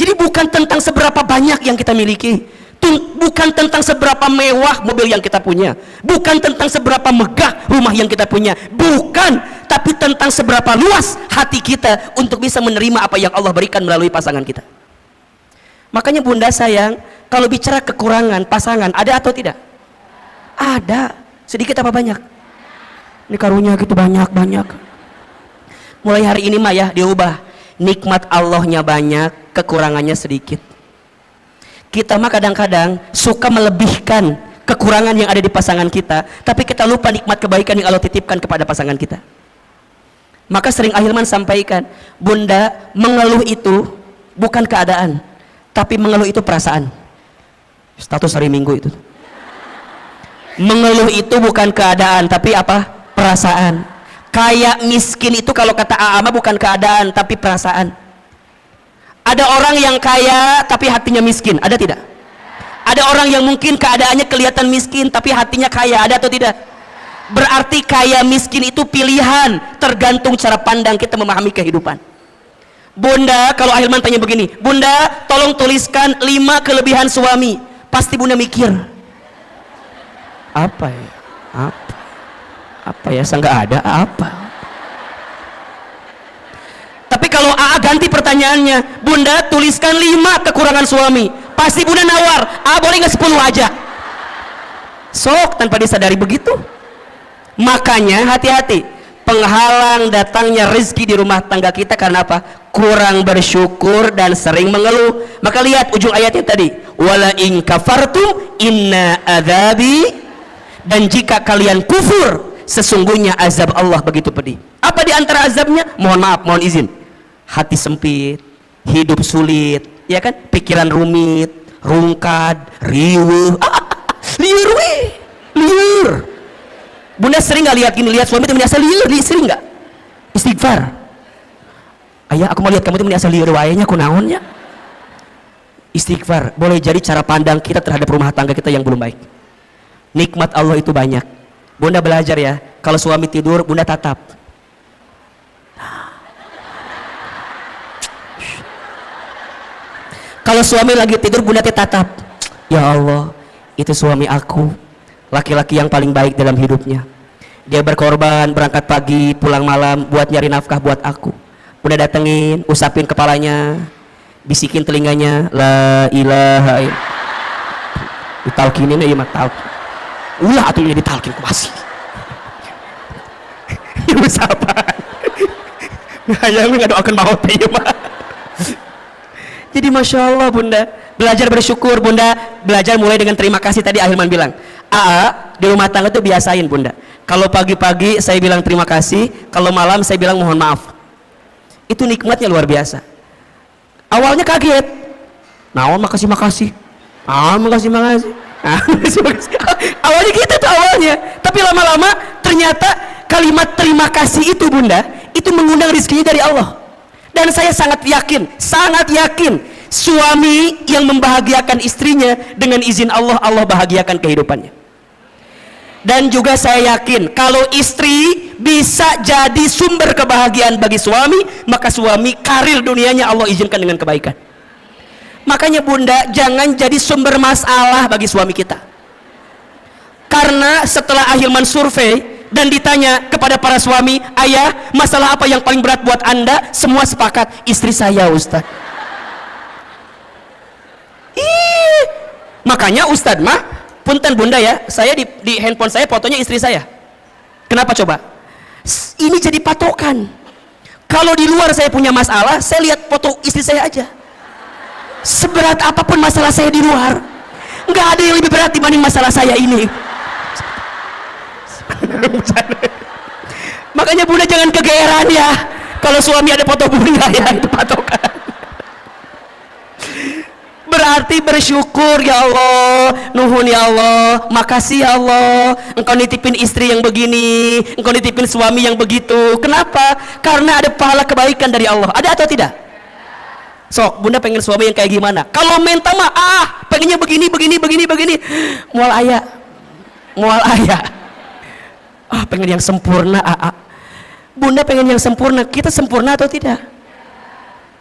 Jadi bukan tentang seberapa banyak yang kita miliki, bukan tentang seberapa mewah mobil yang kita punya, bukan tentang seberapa megah rumah yang kita punya, bukan, tapi tentang seberapa luas hati kita untuk bisa menerima apa yang Allah berikan melalui pasangan kita. Makanya bunda sayang, kalau bicara kekurangan pasangan, ada atau tidak? Ada. Sedikit apa banyak? Ini karunia gitu banyak. Mulai hari ini mah ya diubah, nikmat Allahnya banyak, kekurangannya sedikit. Kita mah kadang-kadang suka melebihkan kekurangan yang ada di pasangan kita, tapi kita lupa nikmat kebaikan yang Allah titipkan kepada pasangan kita. Maka sering Ahilman sampaikan, bunda, mengeluh itu bukan keadaan, tapi mengeluh itu perasaan. Status hari Minggu itu. Mengeluh itu bukan keadaan, tapi apa? Perasaan. Kayak miskin itu kalau kata A'ama bukan keadaan, tapi perasaan. Ada orang yang kaya tapi hatinya miskin, ada tidak? Ada orang yang mungkin keadaannya kelihatan miskin tapi hatinya kaya, ada atau tidak? Berarti kaya miskin itu pilihan, tergantung cara pandang kita memahami kehidupan. Bunda, kalau Ahilman tanya begini, bunda tolong tuliskan 5 kelebihan suami, pasti bunda mikir, apa ya? Apa ya? Saya nggak ada apa. Tapi kalau AA ganti pertanyaannya, bunda tuliskan 5 kekurangan suami, pasti bunda nawar, boleh nggak 10 aja? Sok, tanpa disadari begitu. Makanya hati-hati, penghalang datangnya rezeki di rumah tangga kita karena apa? Kurang bersyukur dan sering mengeluh. Maka lihat ujung ayatnya tadi, wala in kafartum inna adzabi, dan jika kalian kufur sesungguhnya azab Allah begitu pedih. Apa di antara azabnya? Mohon maaf, mohon izin, hati sempit, hidup sulit, ya kan? Pikiran rumit, rungkad, riuh, liur. Bunda sering nggak lihat suami itu asal liur, sering nggak? Istighfar. Ayah, aku mau lihat kamu itu asal liur, wayanya kunaonnya. Istighfar. Boleh jadi cara pandang kita terhadap rumah tangga kita yang belum baik. Nikmat Allah itu banyak. Bunda belajar ya, kalau suami tidur, bunda tatap. Kalau suami lagi tidur, bunda tatap. Ya Allah, itu suami aku, laki-laki yang paling baik dalam hidupnya. Dia berkorban, berangkat pagi, pulang malam, buat nyari nafkah buat aku. Bunda datengin, usapin kepalanya, bisikin telinganya, la ilaha illallah. Ditalkinin aja mah talkin. Ulah atuh jadi talkin ku masih. Ibu sabar. Aya mah ngadoakeun maot ieu mah. Jadi masya Allah bunda, belajar bersyukur bunda, belajar mulai dengan terima kasih. Tadi Ahilman bilang, di rumah tangga tuh biasain bunda, kalau pagi-pagi saya bilang terima kasih, kalau malam saya bilang mohon maaf. Itu nikmatnya luar biasa. Awalnya kaget, naon makasih, makasih. Awalnya gitu tuh awalnya, tapi lama-lama ternyata kalimat terima kasih itu bunda, itu mengundang rezekinya dari Allah. Dan saya sangat yakin Suami yang membahagiakan istrinya, dengan izin Allah, Allah bahagiakan kehidupannya. Dan juga saya yakin kalau istri bisa jadi sumber kebahagiaan bagi suami, maka suami karir dunianya Allah izinkan dengan kebaikan. Makanya bunda, jangan jadi sumber masalah bagi suami kita. Karena setelah Ahilman survei dan ditanya kepada para suami, ayah, masalah apa yang paling berat buat anda? Semua sepakat, istri saya, Ustaz. Makanya Ustadz mah, punten bunda ya, saya di handphone saya fotonya istri saya. Kenapa coba? Ini jadi patokan. Kalau di luar saya punya masalah, saya lihat foto istri saya aja. Seberat apapun masalah saya di luar, nggak ada yang lebih berat dibanding masalah saya ini. Makanya bunda jangan kegeeran ya kalau suami ada foto bunda ya, itu patokan. Berarti bersyukur, ya Allah, nuhun ya Allah, makasih ya Allah, engkau nitipin istri yang begini, engkau nitipin suami yang begitu. Kenapa? Karena ada pahala kebaikan dari Allah. Ada atau tidak? Sok, bunda pengen suami yang kayak gimana? Kalau minta mah, pengennya begini. Mual ayah. Pengen yang sempurna, Bunda pengen yang sempurna. Kita sempurna atau tidak?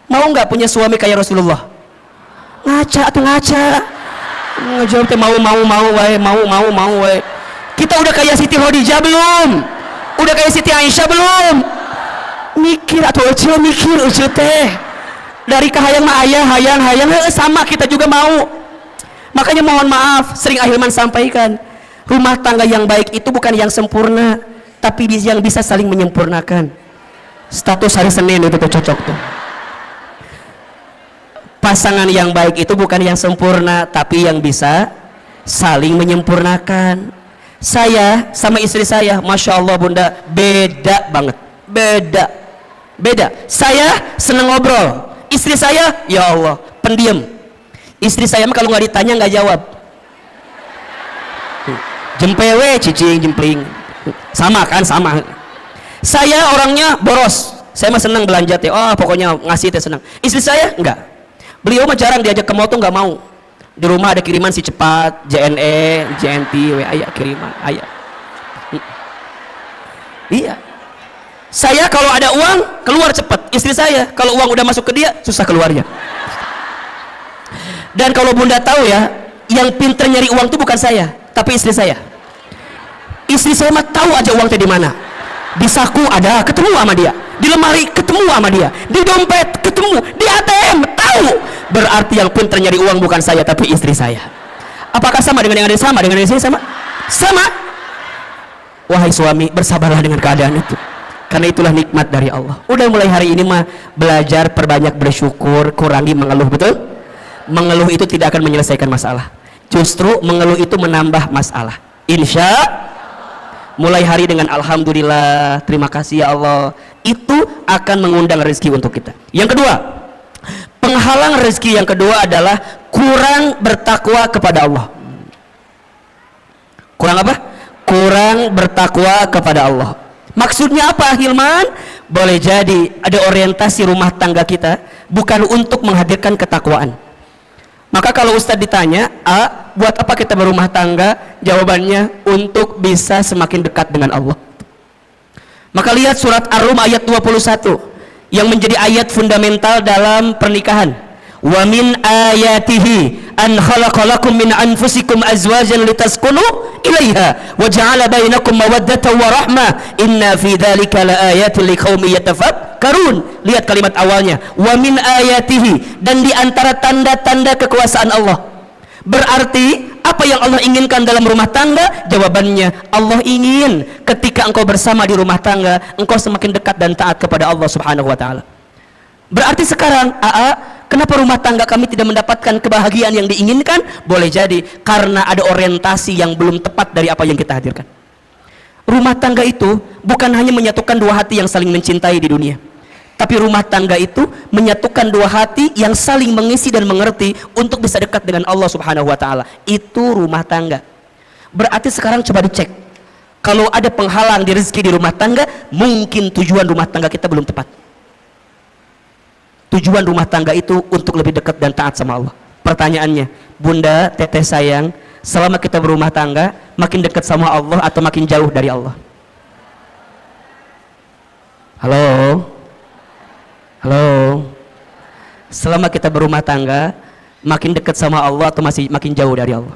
Mau nggak punya suami kayak Rasulullah? Ngaca. Ngejawab teh mau wae. Kita udah kayak Siti Khadijah belum? Udah kayak Siti Aisyah belum? Mikir atau mikir teh. Dari kahayang mah ayah, hayang sama kita juga mau. Makanya mohon maaf, sering Ahilman sampaikan, rumah tangga yang baik itu bukan yang sempurna, tapi yang bisa saling menyempurnakan. Status hari Senin itu tuh cocok tuh. Pasangan yang baik itu bukan yang sempurna, tapi yang bisa saling menyempurnakan. Saya sama istri saya, Masya Allah bunda, beda banget. Beda. Saya seneng ngobrol, istri saya, ya Allah, pendiam. Istri saya mah kalau nggak ditanya nggak jawab. Jempewe, cicing, jempling. Sama kan, sama. Saya orangnya boros. Saya mah seneng belanja teh. Pokoknya ngasih teh seneng. Istri saya enggak. Beliau mah jarang diajak ke mall tuh, nggak mau. Di rumah ada kiriman si cepat, JNE, JNT, WA kiriman, ayah. Iya. Saya kalau ada uang keluar cepat. Istri saya kalau uang udah masuk ke dia susah keluarnya. Dan kalau bunda tahu ya, yang pinter nyari uang tuh bukan saya, tapi istri saya. Istri saya mah tahu aja uang teh di mana. Di saku ada, ketemu sama dia. Di lemari ketemu sama dia, di dompet ketemu, di ATM tahu. Berarti yang pintar nyari uang bukan saya tapi istri saya. Apakah sama dengan yang ada sama dengan istri? Sama. Wahai suami, bersabarlah dengan keadaan itu, karena itulah nikmat dari Allah. Udah mulai hari ini mah belajar perbanyak bersyukur, kurangi mengeluh. Betul? Mengeluh itu tidak akan menyelesaikan masalah, justru mengeluh itu menambah masalah. Insya mulai hari dengan alhamdulillah, terima kasih ya Allah, itu akan mengundang rezeki untuk kita. Yang kedua, penghalang rezeki yang kedua adalah kurang bertakwa kepada Allah. Kurang apa? Kurang bertakwa kepada Allah. Maksudnya apa, Hilman? Boleh jadi ada orientasi rumah tangga kita bukan untuk menghadirkan ketakwaan. Maka kalau Ustadz ditanya, buat apa kita berumah tangga? Jawabannya, untuk bisa semakin dekat dengan Allah. Maka lihat surat Ar-Rum ayat 21 yang menjadi ayat fundamental dalam pernikahan. Wa min ayatihi an khalaqalakum min anfusikum azwajan litaskunu ilaiha wa ja'ala bainakum mawaddatan wa rahmah inna fi dzalika laayatin liqaumin yatafakkarun. Lihat kalimat awalnya, wa min ayatihi, dan di antara tanda-tanda kekuasaan Allah. Berarti apa yang Allah inginkan dalam rumah tangga? Jawabannya, Allah ingin ketika engkau bersama di rumah tangga, engkau semakin dekat dan taat kepada Allah Subhanahu wa taala. Berarti sekarang, kenapa rumah tangga kami tidak mendapatkan kebahagiaan yang diinginkan? Boleh jadi karena ada orientasi yang belum tepat dari apa yang kita hadirkan. Rumah tangga itu bukan hanya menyatukan dua hati yang saling mencintai di dunia, tapi rumah tangga itu menyatukan dua hati yang saling mengisi dan mengerti untuk bisa dekat dengan Allah Subhanahu wa taala. Itu rumah tangga. Berarti sekarang coba dicek. Kalau ada penghalang di rezeki di rumah tangga, mungkin tujuan rumah tangga kita belum tepat. tujuan rumah tangga itu untuk lebih dekat dan taat sama Allah. Pertanyaannya, Bunda, Teteh sayang, selama kita berumah tangga, makin dekat sama Allah atau makin jauh dari Allah? Halo? Halo? Selama kita berumah tangga, makin dekat sama Allah atau masih makin jauh dari Allah?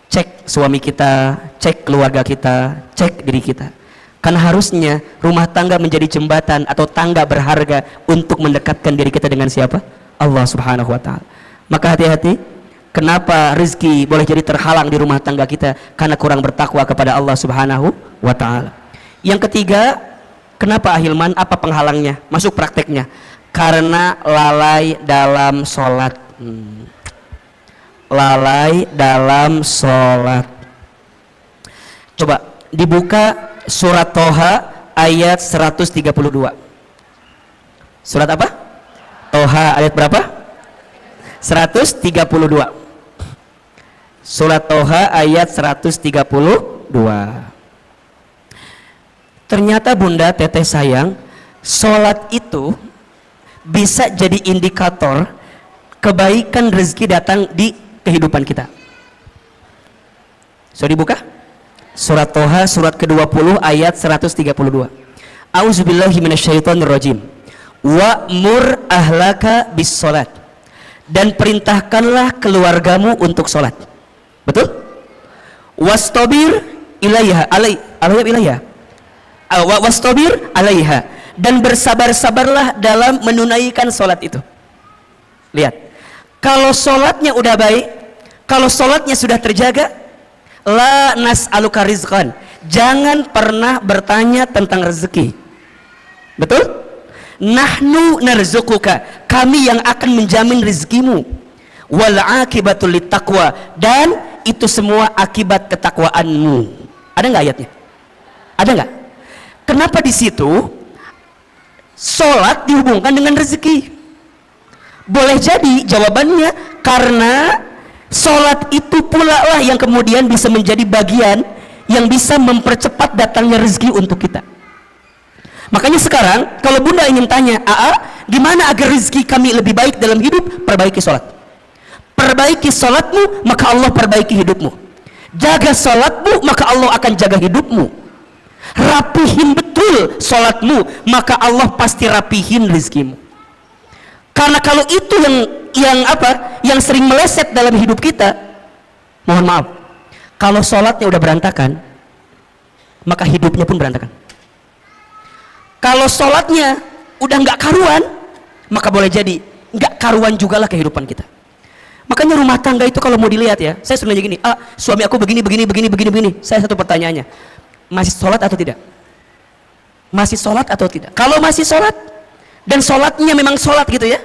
Cek suami kita, cek keluarga kita, cek diri kita. Karena harusnya rumah tangga menjadi jembatan atau tangga berharga untuk mendekatkan diri kita dengan siapa? Allah Subhanahu wa ta'ala. Maka hati-hati, kenapa rezeki boleh jadi terhalang di rumah tangga kita? Karena kurang bertakwa kepada Allah Subhanahu wa ta'ala. Yang ketiga, kenapa Ahilman? Apa penghalangnya? Masuk prakteknya. Karena lalai dalam sholat. Lalai dalam sholat. Coba dibuka surat Toha ayat 132. Surat apa? Toha ayat berapa? 132. Surat Toha ayat 132. Ternyata Bunda, Teteh sayang, sholat itu bisa jadi indikator kebaikan rezeki datang di kehidupan kita. Sudah dibuka? Surat Toha surat ke-20 ayat 132. A'udzubillahi minasyaitonirrajim. Wa'mur ahlaka bis sholat, dan perintahkanlah keluargamu untuk sholat. Betul? Wastabir ilaiha wastabir alaiha, dan bersabar-sabarlah dalam menunaikan sholat itu. Lihat, kalau sholatnya udah baik, kalau sholatnya sudah terjaga, la nas'aluka rizqan, jangan pernah bertanya tentang rezeki. Betul? Nahnu narzuquka, kami yang akan menjamin rezekimu. Wal akibatul littaqwa, dan itu semua akibat ketakwaanmu. Ada nggak ayatnya? Ada nggak? Kenapa di situ sholat dihubungkan dengan rezeki? Boleh jadi jawabannya karena sholat itu pula lah yang kemudian bisa menjadi bagian yang bisa mempercepat datangnya rezeki untuk kita. Makanya sekarang kalau Bunda ingin tanya, gimana agar rezeki kami lebih baik dalam hidup? Perbaiki sholat. Perbaiki sholatmu, maka Allah perbaiki hidupmu. Jaga sholatmu, maka Allah akan jaga hidupmu. Rapihin betul sholatmu, maka Allah pasti rapihin rezekimu. Karena kalau itu yang sering meleset dalam hidup kita, mohon maaf, kalau sholatnya udah berantakan, maka hidupnya pun berantakan. Kalau sholatnya udah nggak karuan, maka boleh jadi nggak karuan juga lah kehidupan kita. Makanya rumah tangga itu kalau mau dilihat ya, saya sering nanya gini, suami aku begini. Saya satu pertanyaannya, masih sholat atau tidak? Masih sholat atau tidak? Kalau masih sholat, dan sholatnya memang sholat gitu ya,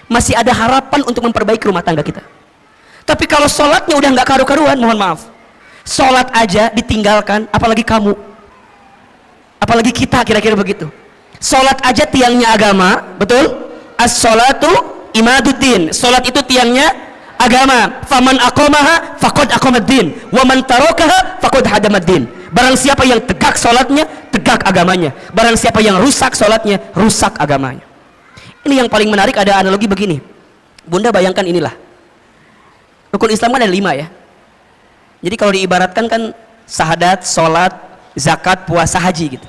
masih ada harapan untuk memperbaiki rumah tangga kita. Tapi kalau sholatnya udah nggak karu-karuan, mohon maaf, sholat aja ditinggalkan, apalagi kamu, apalagi kita, kira-kira begitu. Sholat aja tiangnya agama, betul? As-sholatu imaduddin, sholat itu tiangnya agama. Faman aqamaha faqad aqamaddin, wa man tarakaha faqad hadamaddin. Barang siapa yang tegak sholatnya, tegak agamanya. Barang siapa yang rusak sholatnya, rusak agamanya. Ini yang paling menarik, ada analogi begini. Bunda bayangkan inilah, rukun Islam kan ada 5 ya. Jadi kalau diibaratkan kan syahadat, sholat, zakat, puasa, haji gitu.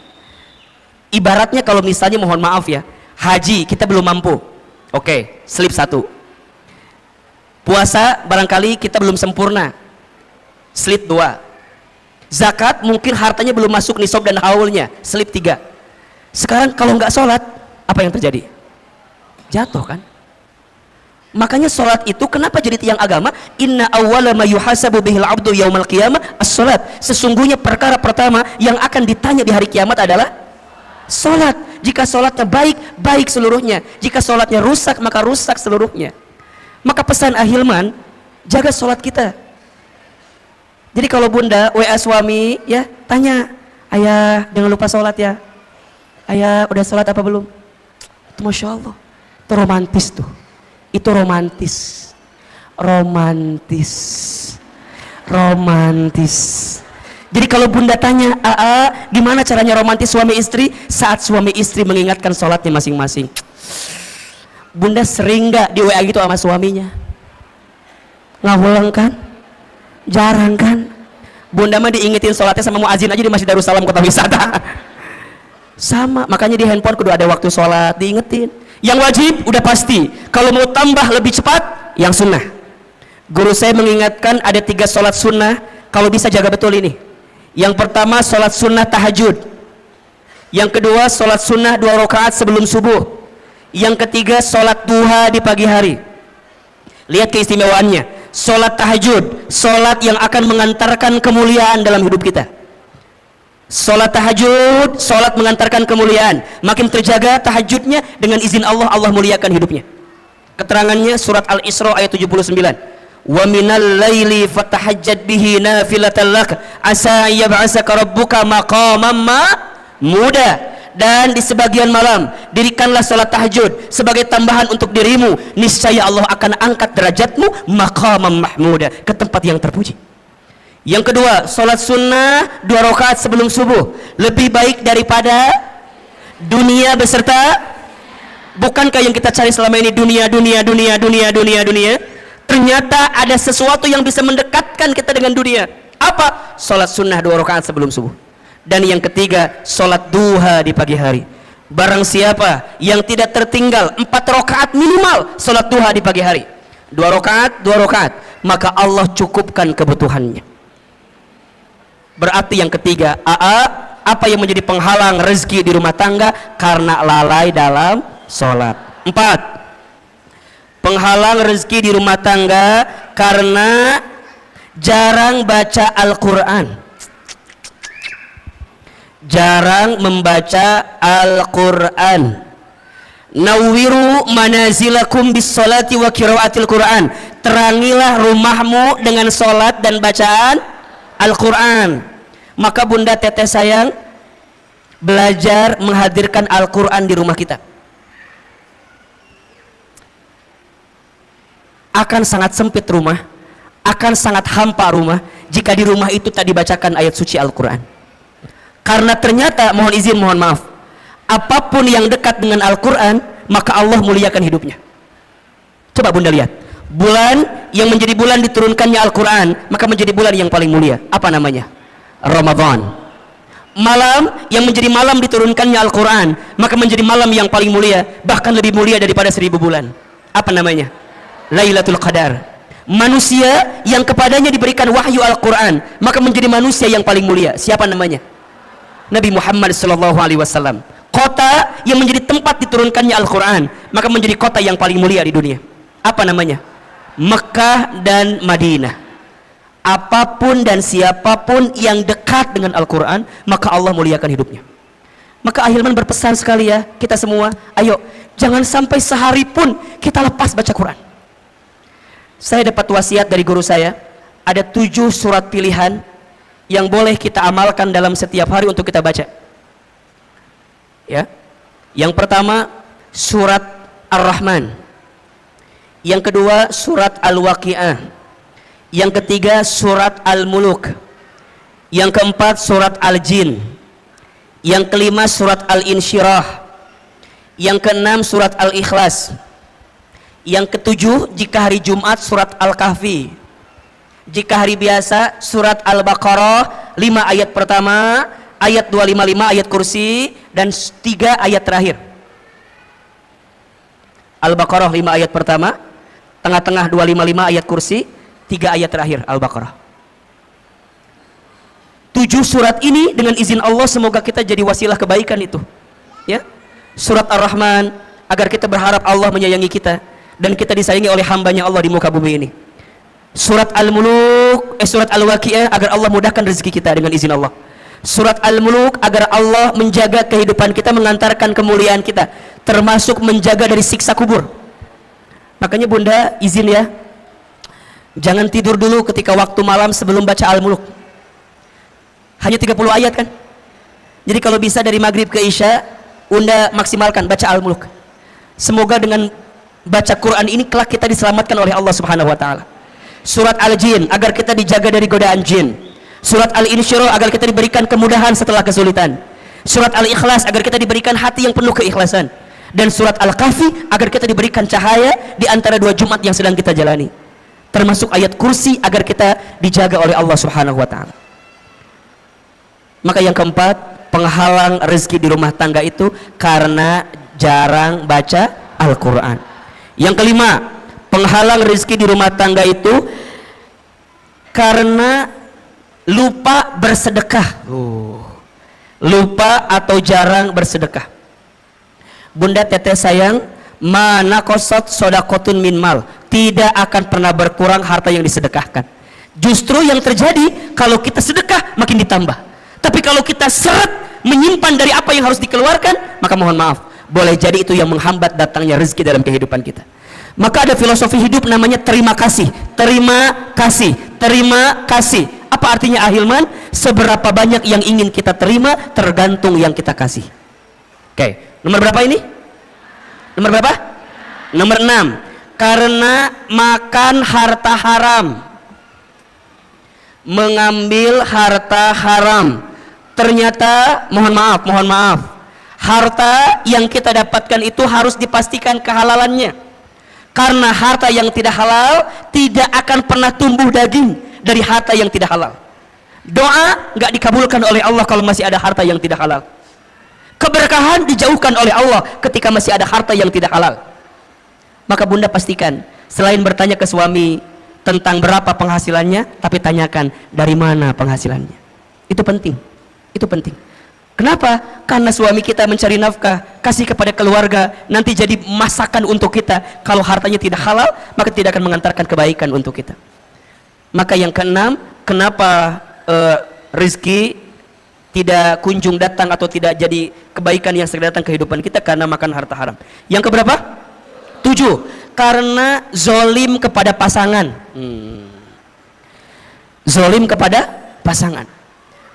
Ibaratnya kalau misalnya mohon maaf ya, haji kita belum mampu, oke, slip 1. Puasa barangkali kita belum sempurna, slip 2. Zakat mungkin hartanya belum masuk nisab dan haulnya, slip 3. Sekarang kalau nggak sholat, apa yang terjadi? Jatuh kan? Makanya sholat itu kenapa jadi tiang agama? Inna awwala ma yuhasabu bihil abdu yaumal qiyamah as-sholat. Sesungguhnya perkara pertama yang akan ditanya di hari kiamat adalah sholat. Jika sholatnya baik, baik seluruhnya. Jika sholatnya rusak, maka rusak seluruhnya. Maka pesan Ahilman, jaga sholat kita. Jadi kalau Bunda WA suami ya, tanya, ayah jangan lupa sholat ya, ayah udah sholat apa belum? Itu Masya Allah, itu romantis tuh, itu romantis, romantis. Jadi kalau bunda tanya, gimana caranya romantis suami istri? Saat suami istri mengingatkan sholatnya masing-masing. Bunda sering gak di WA gitu sama suaminya? Ngawulang kan? Jarang kan? Bunda mah diingetin sholatnya sama muazin aja di Masjid Darussalam Kota Wisata. Sama, makanya di handphone kudu ada waktu sholat, diingetin. Yang wajib udah pasti, kalau mau tambah lebih cepat, yang sunnah. Guru saya mengingatkan ada 3 sholat sunnah, kalau bisa jaga betul ini. Yang pertama sholat sunnah tahajud, yang kedua sholat sunnah 2 rakaat sebelum subuh, yang ketiga sholat duha di pagi hari. Lihat keistimewaannya, sholat tahajud, sholat yang akan mengantarkan kemuliaan dalam hidup kita. Sholat tahajud, sholat mengantarkan kemuliaan. Makin terjaga tahajudnya, dengan izin Allah, Allah muliakan hidupnya. Keterangannya surat Al-Isra ayat 79. Wa minal laili fatahajjad bihi nafilatan lak asa yab'asaka rabbuka maqaman mahmuda. Dan di sebagian malam dirikanlah sholat tahajud sebagai tambahan untuk dirimu, niscaya Allah akan angkat derajatmu maqaman mahmuda, ke tempat yang terpuji. Yang kedua, sholat sunnah 2 rakaat sebelum subuh, lebih baik daripada dunia beserta. Bukankah yang kita cari selama ini dunia? Ternyata ada sesuatu yang bisa mendekatkan kita dengan dunia. Apa? Sholat sunnah 2 rakaat sebelum subuh. Dan yang ketiga, sholat duha di pagi hari. Barang siapa yang tidak tertinggal 4 rakaat minimal sholat duha di pagi hari, 2 rakaat, maka Allah cukupkan kebutuhannya. Berarti yang ketiga, apa yang menjadi penghalang rezeki di rumah tangga? Karena lalai dalam sholat. 4, penghalang rezeki di rumah tangga karena jarang baca Al-Quran, jarang membaca Al-Quran. Nawwiru manazilakum bis salati wa qiraatil Quran. Terangilah rumahmu dengan sholat dan bacaan Al-Quran. Maka bunda teteh sayang, belajar menghadirkan Al-Quran di rumah kita. Akan sangat sempit rumah, akan sangat hampa rumah jika di rumah itu tak dibacakan ayat suci Al-Quran. Karena ternyata, mohon izin, mohon maaf, apapun yang dekat dengan Al-Quran, maka Allah muliakan hidupnya. Coba bunda lihat, bulan yang menjadi bulan diturunkannya Al-Quran, maka menjadi bulan yang paling mulia. Apa namanya? Ramadan. Malam yang menjadi malam diturunkannya Al-Quran, maka menjadi malam yang paling mulia, bahkan lebih mulia daripada 1000 bulan. Apa namanya? Lailatul Qadar. Manusia yang kepadanya diberikan wahyu Al-Quran, maka menjadi manusia yang paling mulia. Siapa namanya? Nabi Muhammad SAW. Kota yang menjadi tempat diturunkannya Al-Quran, maka menjadi kota yang paling mulia di dunia. Apa namanya? Mekah dan Madinah. Apapun dan siapapun yang dekat dengan Al-Quran, maka Allah muliakan hidupnya. Maka Ahilman berpesan sekali ya, kita semua, ayo jangan sampai sehari pun kita lepas baca Quran. Saya dapat wasiat dari guru saya, ada 7 surat pilihan yang boleh kita amalkan dalam setiap hari untuk kita baca. Ya, yang pertama surat Ar-Rahman, yang kedua surat Al-Waqi'ah, yang ketiga surat Al-Muluk, yang keempat surat Al-Jin, yang kelima surat Al-Insyirah, yang keenam surat Al-Ikhlas, yang ketujuh jika hari Jumat surat Al-Kahfi, jika hari biasa surat Al-Baqarah 5 ayat pertama, ayat 255 ayat kursi, dan 3 ayat terakhir. Al-Baqarah 5 ayat pertama, tengah-tengah 255 ayat kursi, 3 ayat terakhir Al-Baqarah. 7 surat ini dengan izin Allah semoga kita jadi wasilah kebaikan itu. Ya. Surat Ar-Rahman agar kita berharap Allah menyayangi kita dan kita disayangi oleh hambanya Allah di muka bumi ini. Surat Al-Muluk, surat Al-Waqi'ah agar Allah mudahkan rezeki kita dengan izin Allah. Surat Al-Muluk agar Allah menjaga kehidupan kita, mengantarkan kemuliaan kita, termasuk menjaga dari siksa kubur. Makanya bunda izin ya, jangan tidur dulu ketika waktu malam sebelum baca Al-Muluk. Hanya 30 ayat kan? Jadi kalau bisa dari maghrib ke isya, bunda maksimalkan baca Al-Muluk. Semoga dengan baca Quran ini kelak kita diselamatkan oleh Allah Subhanahu wa taala. Surat Al-Jin agar kita dijaga dari godaan jin. Surat Al-Insyirah agar kita diberikan kemudahan setelah kesulitan. Surat Al-Ikhlas agar kita diberikan hati yang penuh keikhlasan. Dan surat Al-Kahfi agar kita diberikan cahaya di antara 2 Jumat yang sedang kita jalani. Termasuk ayat kursi agar kita dijaga oleh Allah Subhanahu wa taala. Maka yang keempat, penghalang rezeki di rumah tangga itu karena jarang baca Al-Quran. Yang kelima, penghalang rezeki di rumah tangga itu karena lupa bersedekah. Lupa atau jarang bersedekah. Bunda teteh sayang, mana kosot sodakotun min mal, tidak akan pernah berkurang harta yang disedekahkan. Justru yang terjadi kalau kita sedekah makin ditambah. Tapi kalau kita seret menyimpan dari apa yang harus dikeluarkan, maka mohon maaf, boleh jadi itu yang menghambat datangnya rezeki dalam kehidupan kita. Maka ada filosofi hidup namanya terima kasih. Terima kasih, terima kasih. Apa artinya Ahilman? Seberapa banyak yang ingin kita terima tergantung yang kita kasih. Oke, nomor berapa ini? Nomor berapa? Nomor 6. Karena makan harta haram, mengambil harta haram. Ternyata mohon maaf, harta yang kita dapatkan itu harus dipastikan kehalalannya. Karena harta yang tidak halal tidak akan pernah tumbuh daging dari harta yang tidak halal. Doa nggak dikabulkan oleh Allah kalau masih ada harta yang tidak halal. Keberkahan dijauhkan oleh Allah ketika masih ada harta yang tidak halal. Maka bunda pastikan, selain bertanya ke suami tentang berapa penghasilannya, tapi tanyakan dari mana penghasilannya. Itu penting, itu penting. Kenapa? Karena suami kita mencari nafkah, kasih kepada keluarga, nanti jadi masakan untuk kita. Kalau hartanya tidak halal, maka tidak akan mengantarkan kebaikan untuk kita. Maka yang keenam, kenapa rezeki tidak kunjung datang atau tidak jadi kebaikan yang segera datang kehidupan kita? Karena makan harta haram. Yang keberapa? 7. Karena zolim kepada pasangan. Zolim kepada pasangan.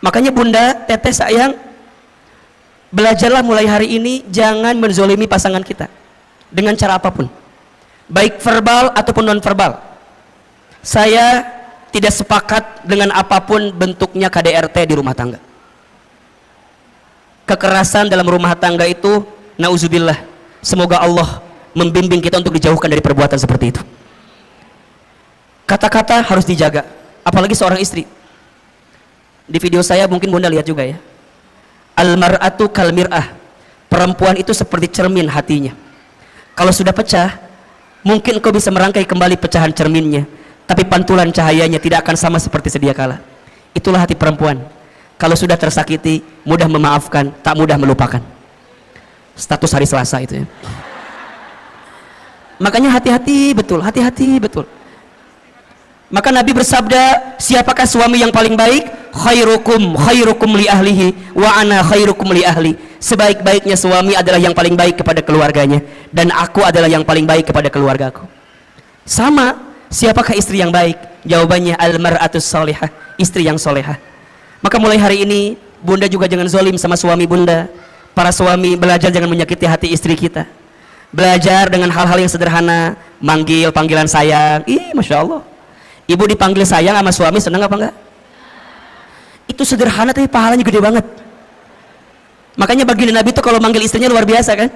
Makanya bunda, teteh sayang, belajarlah mulai hari ini jangan menzolimi pasangan kita dengan cara apapun, baik verbal ataupun non verbal. Saya tidak sepakat dengan apapun bentuknya KDRT di rumah tangga. Kekerasan dalam rumah tangga itu, nauzubillah, semoga Allah membimbing kita untuk dijauhkan dari perbuatan seperti itu. Kata-kata harus dijaga, apalagi seorang istri. Di video saya mungkin bunda lihat juga ya, al-mar'atu kal mir'ah, perempuan itu seperti cermin hatinya. Kalau sudah pecah, mungkin kau bisa merangkai kembali pecahan cerminnya, tapi pantulan cahayanya tidak akan sama seperti sedia kala. Itulah hati perempuan. Kalau sudah tersakiti, mudah memaafkan, tak mudah melupakan. Status hari Selasa itu ya. Makanya hati-hati betul, hati-hati betul. Maka Nabi bersabda, siapakah suami yang paling baik? Khairukum li ahlihi wa ana khairukum li ahli. Sebaik-baiknya suami adalah yang paling baik kepada keluarganya, dan aku adalah yang paling baik kepada keluargaku. Sama, siapakah istri yang baik? Jawabannya al-mar'atus salihah, istri yang solehah. Maka mulai hari ini bunda juga jangan zolim sama suami bunda. Para suami belajar jangan menyakiti hati istri kita. Belajar dengan hal-hal yang sederhana, manggil panggilan sayang. Masya Allah, ibu dipanggil sayang sama suami senang apa enggak? Itu sederhana tapi pahalanya gede banget. Makanya baginda Nabi itu kalau manggil istrinya luar biasa kan.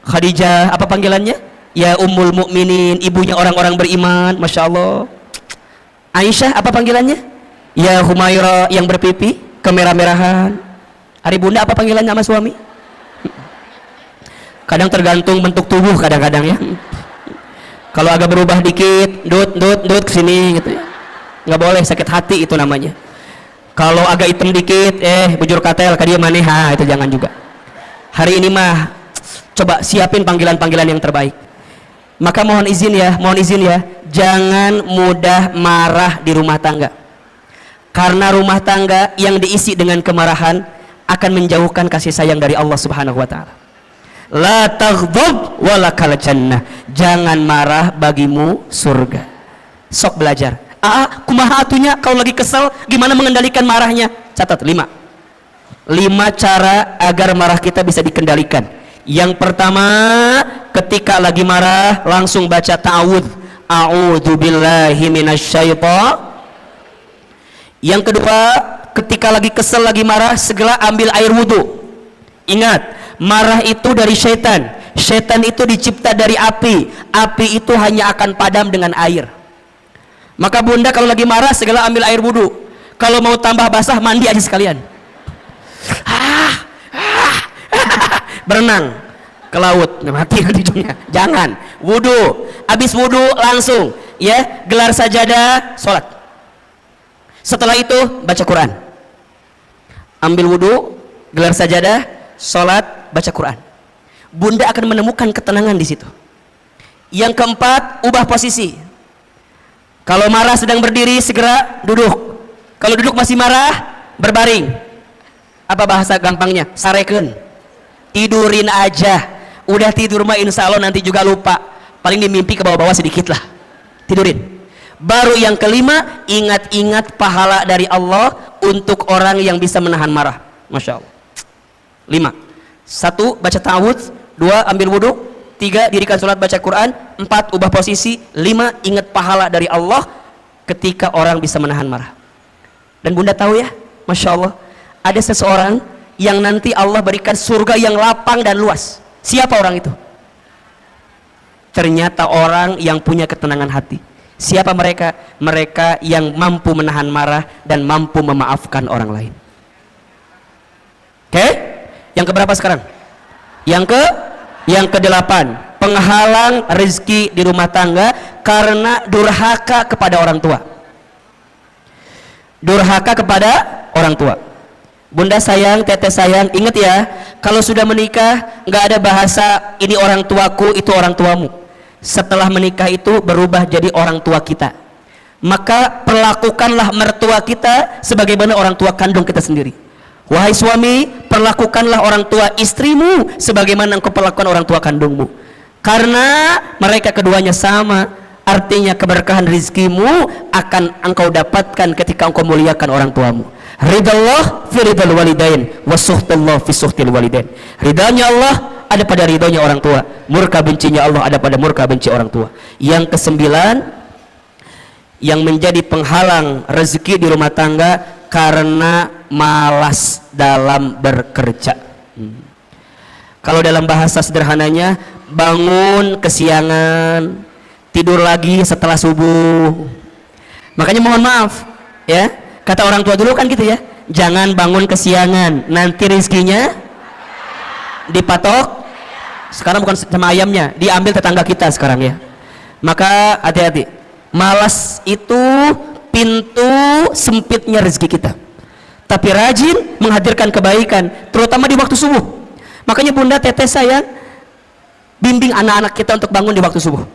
Khadijah, apa panggilannya? Ya Ummul Mukminin, ibunya orang-orang beriman, Masya Allah. Aisyah, apa panggilannya? Ya Humaira, yang berpipi kemerah-merahan. Hari bunda apa panggilannya sama suami? Kadang tergantung bentuk tubuh kadang-kadang ya. Kalau agak berubah dikit, dut kesini gitu ya, nggak boleh, sakit hati itu namanya. Kalau agak hitam dikit, bujur katel ke dia maneh, itu jangan juga. Hari ini mah coba siapin panggilan-panggilan yang terbaik. Maka mohon izin ya, jangan mudah marah di rumah tangga. Karena rumah tangga yang diisi dengan kemarahan akan menjauhkan kasih sayang dari Allah Subhanahu wa taala. La taghdab walakal jannah, jangan marah bagimu surga. Sok belajar. Kumaha atunya kalau lagi kesel gimana mengendalikan marahnya? Catat 5 cara agar marah kita bisa dikendalikan. Yang pertama, ketika lagi marah langsung baca ta'awudz. A'udzubillahi minasyaitonir. Yang kedua, ketika lagi kesel, lagi marah, segera ambil air wudhu. Ingat, marah itu dari syaitan. Syaitan itu dicipta dari api. Api itu hanya akan padam dengan air. Maka bunda kalau lagi marah, segera ambil air wudhu. Kalau mau tambah basah, mandi aja sekalian. Berenang ke laut, mati nanti ujungnya. Jangan, wudhu. Habis wudhu langsung ya gelar sajadah, sholat. Setelah itu baca Quran. Ambil wudhu, gelar sajadah, sholat, baca Quran. Bunda akan menemukan ketenangan di situ. Yang keempat, ubah posisi. Kalau marah sedang berdiri, segera duduk. Kalau duduk masih marah, berbaring. Apa bahasa gampangnya? Sareken. Tidurin aja. Udah tidur mah insya Allah nanti juga lupa. Paling dimimpi ke bawah-bawah sedikit lah. Tidurin. Baru yang kelima, ingat-ingat pahala dari Allah untuk orang yang bisa menahan marah. Masya Allah. 5. 1. Baca ta'awudz. 2. Ambil wudhu. 3. Dirikan sholat baca Quran. 4. Ubah posisi. 5. Ingat pahala dari Allah ketika orang bisa menahan marah. Dan bunda tahu ya, Masya Allah, ada seseorang yang nanti Allah berikan surga yang lapang dan luas. Siapa orang itu? Ternyata orang yang punya ketenangan hati. Siapa mereka? Mereka yang mampu menahan marah dan mampu memaafkan orang lain. Oke? Yang keberapa sekarang? Yang ke-8. Penghalang rezeki di rumah tangga karena durhaka kepada orang tua. Durhaka kepada orang tua. Bunda sayang, teteh sayang, ingat ya, kalau sudah menikah nggak ada bahasa ini orang tuaku, itu orang tuamu. Setelah menikah itu berubah jadi orang tua kita. Maka perlakukanlah mertua kita sebagaimana orang tua kandung kita sendiri. Wahai suami, perlakukanlah orang tua istrimu sebagaimana engkau perlakukan orang tua kandungmu. Karena mereka keduanya sama. Artinya keberkahan rizkimu akan engkau dapatkan ketika engkau muliakan orang tuamu. Ridallah fi ridal walidain wa suhtullah fi suhtil walidain. Ridanya Allah ada pada ridhonya orang tua, murka bencinya Allah ada pada murka benci orang tua. Yang ke-9, yang menjadi penghalang rezeki di rumah tangga karena malas dalam bekerja. Kalau dalam bahasa sederhananya, bangun kesiangan, tidur lagi setelah subuh. Makanya mohon maaf ya, kata orang tua dulu kan gitu ya, jangan bangun kesiangan, nanti rezekinya dipatok. Sekarang bukan sama ayamnya, diambil tetangga kita sekarang ya. Maka hati-hati, malas itu pintu sempitnya rezeki kita, tapi rajin menghadirkan kebaikan, terutama di waktu subuh. Makanya bunda, teteh sayang, bimbing anak-anak kita untuk bangun di waktu subuh,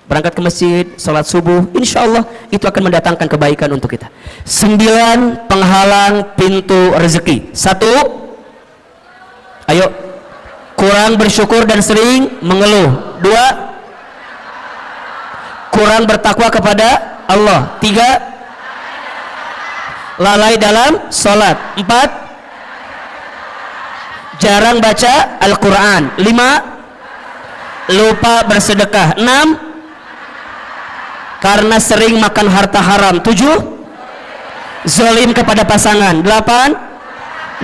berangkat ke masjid, sholat subuh, insya Allah itu akan mendatangkan kebaikan untuk kita. 9 penghalang pintu rezeki. 1, ayo, kurang bersyukur dan sering mengeluh. 2, kurang bertakwa kepada Allah. 3, lalai dalam sholat. 4, jarang baca Al-Quran. 5, lupa bersedekah. 6, karena sering makan harta haram. 7, zalim kepada pasangan. 8,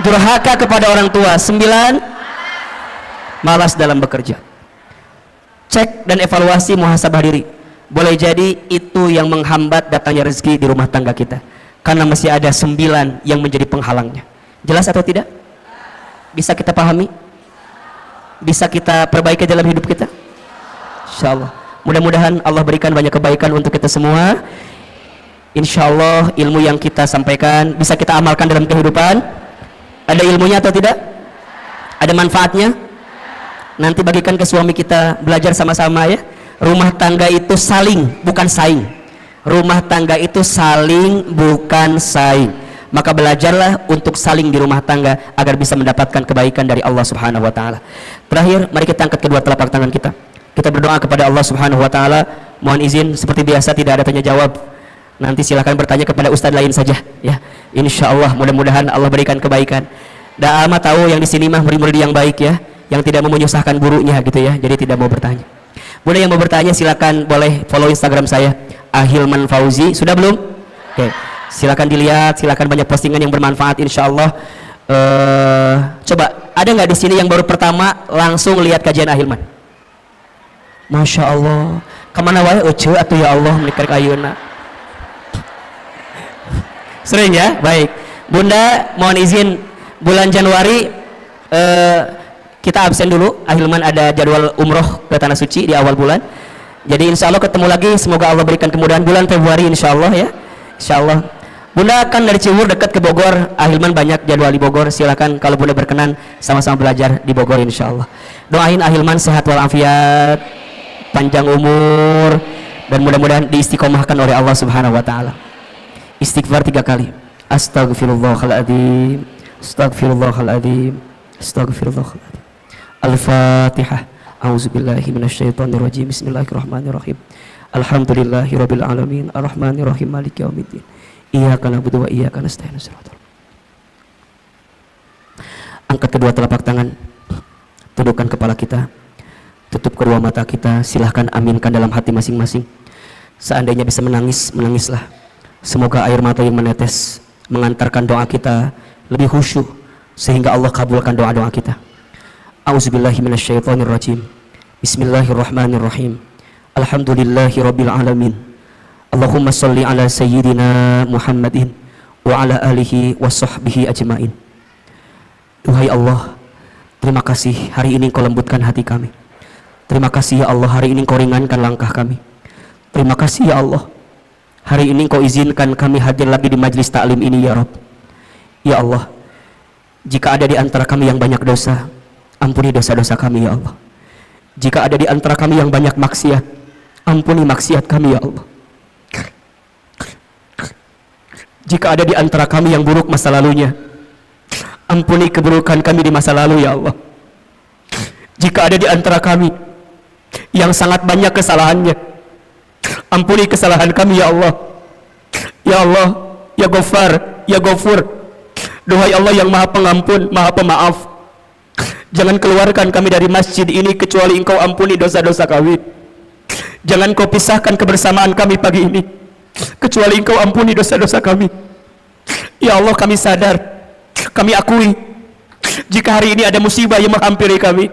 durhaka kepada orang tua. 9, malas dalam bekerja. Cek dan evaluasi, muhasabah diri. Boleh jadi itu yang menghambat datangnya rezeki di rumah tangga kita, karena masih ada 9 yang menjadi penghalangnya. Jelas atau tidak? Bisa kita pahami? Bisa kita perbaiki dalam hidup kita? Insya Allah. Mudah-mudahan Allah berikan banyak kebaikan untuk kita semua. Insya Allah ilmu yang kita sampaikan bisa kita amalkan dalam kehidupan. Ada ilmunya atau tidak? Ada manfaatnya? Nanti bagikan ke suami kita, belajar sama-sama ya. Rumah tangga itu saling, bukan saing. Rumah tangga itu saling, bukan saing. Maka belajarlah untuk saling di rumah tangga agar bisa mendapatkan kebaikan dari Allah Subhanahu wa taala. Terakhir, mari kita angkat kedua telapak tangan kita. Kita berdoa kepada Allah Subhanahu wa taala. Mohon izin, seperti biasa tidak ada tanya jawab. Nanti silakan bertanya kepada ustadz lain saja ya. Insya Allah mudah-mudahan Allah berikan kebaikan. Ama tahu yang di sini mah murid-murid yang baik ya, yang tidak mau menyusahkan gurunya gitu ya. Jadi tidak mau bertanya. Bunda yang mau bertanya silakan boleh follow Instagram saya, Ahilman Fauzi. Sudah belum? Oke. Silakan dilihat, silakan banyak postingan yang bermanfaat insya Allah. Coba ada nggak di sini yang baru pertama langsung lihat kajian Ahilman? Masya Allah. Kemana wae ucu atau ya Allah menikah kayuna. Sering ya, baik. Bunda mohon izin bulan Januari kita absen dulu. Ahilman ada jadwal umroh ke Tanah Suci di awal bulan. Jadi insya Allah ketemu lagi. Semoga Allah berikan kemudahan bulan Februari insya Allah ya. Insya Allah. Bunda kan dari Ciwur dekat ke Bogor. Ahilman banyak jadwal di Bogor. Silakan kalau Bunda berkenan sama-sama belajar di Bogor insya Allah. Doain Ahilman sehat walafiat, panjang umur, dan mudah-mudahan diistiqomahkan oleh Allah Subhanahu Wa Taala. Istighfar 3 kali. Astaghfirullahaladzim, Astaghfirullahaladzim, Astaghfirullahaladzim. Al-Fatihah. A'udzubillahi minasyaitonirrajim. Bismillahirrahmanirrahim. Alhamdulillahirabbil alamin, arrahmanirrahim, maliki yaumiddin. Iyyaka na'budu wa iyyaka nasta'in. Angkat kedua telapak tangan, tundukkan kepala kita, tutup kedua mata kita. Silahkan aminkan dalam hati masing-masing. Seandainya bisa menangis, menangislah. Semoga air mata yang menetes mengantarkan doa kita lebih khusyuk sehingga Allah kabulkan doa-doa kita. A'udzubillahi minasyaitonirrajim. Bismillahirrahmanirrahim. Alhamdulillahirabbil alamin. Allahumma sholli ala sayyidina Muhammadin wa ala alihi wa sahbihi ajmain. Duhai Allah, terima kasih hari ini Kau lembutkan hati kami. Terima kasih ya Allah, hari ini Kau ringankan langkah kami. Terima kasih ya Allah, hari ini Kau izinkan kami hadir lagi di majlis taklim ini ya Rabb. Ya Allah, jika ada di antara kami yang banyak dosa, ampuni dosa-dosa kami ya Allah. Jika ada di antara kami yang banyak maksiat, ampuni maksiat kami ya Allah. Jika ada di antara kami yang buruk masa lalunya, ampuni keburukan kami di masa lalu ya Allah. Jika ada di antara kami yang sangat banyak kesalahannya, ampuni kesalahan kami ya Allah. Ya Allah, ya Ghaffar, ya Ghafur. Duhai Allah yang Maha Pengampun, Maha Pemaaf, jangan keluarkan kami dari masjid ini kecuali Engkau ampuni dosa-dosa kami. Jangan Kau pisahkan kebersamaan kami pagi ini kecuali Engkau ampuni dosa-dosa kami. Ya Allah, kami sadar, kami akui jika hari ini ada musibah yang menghampiri kami,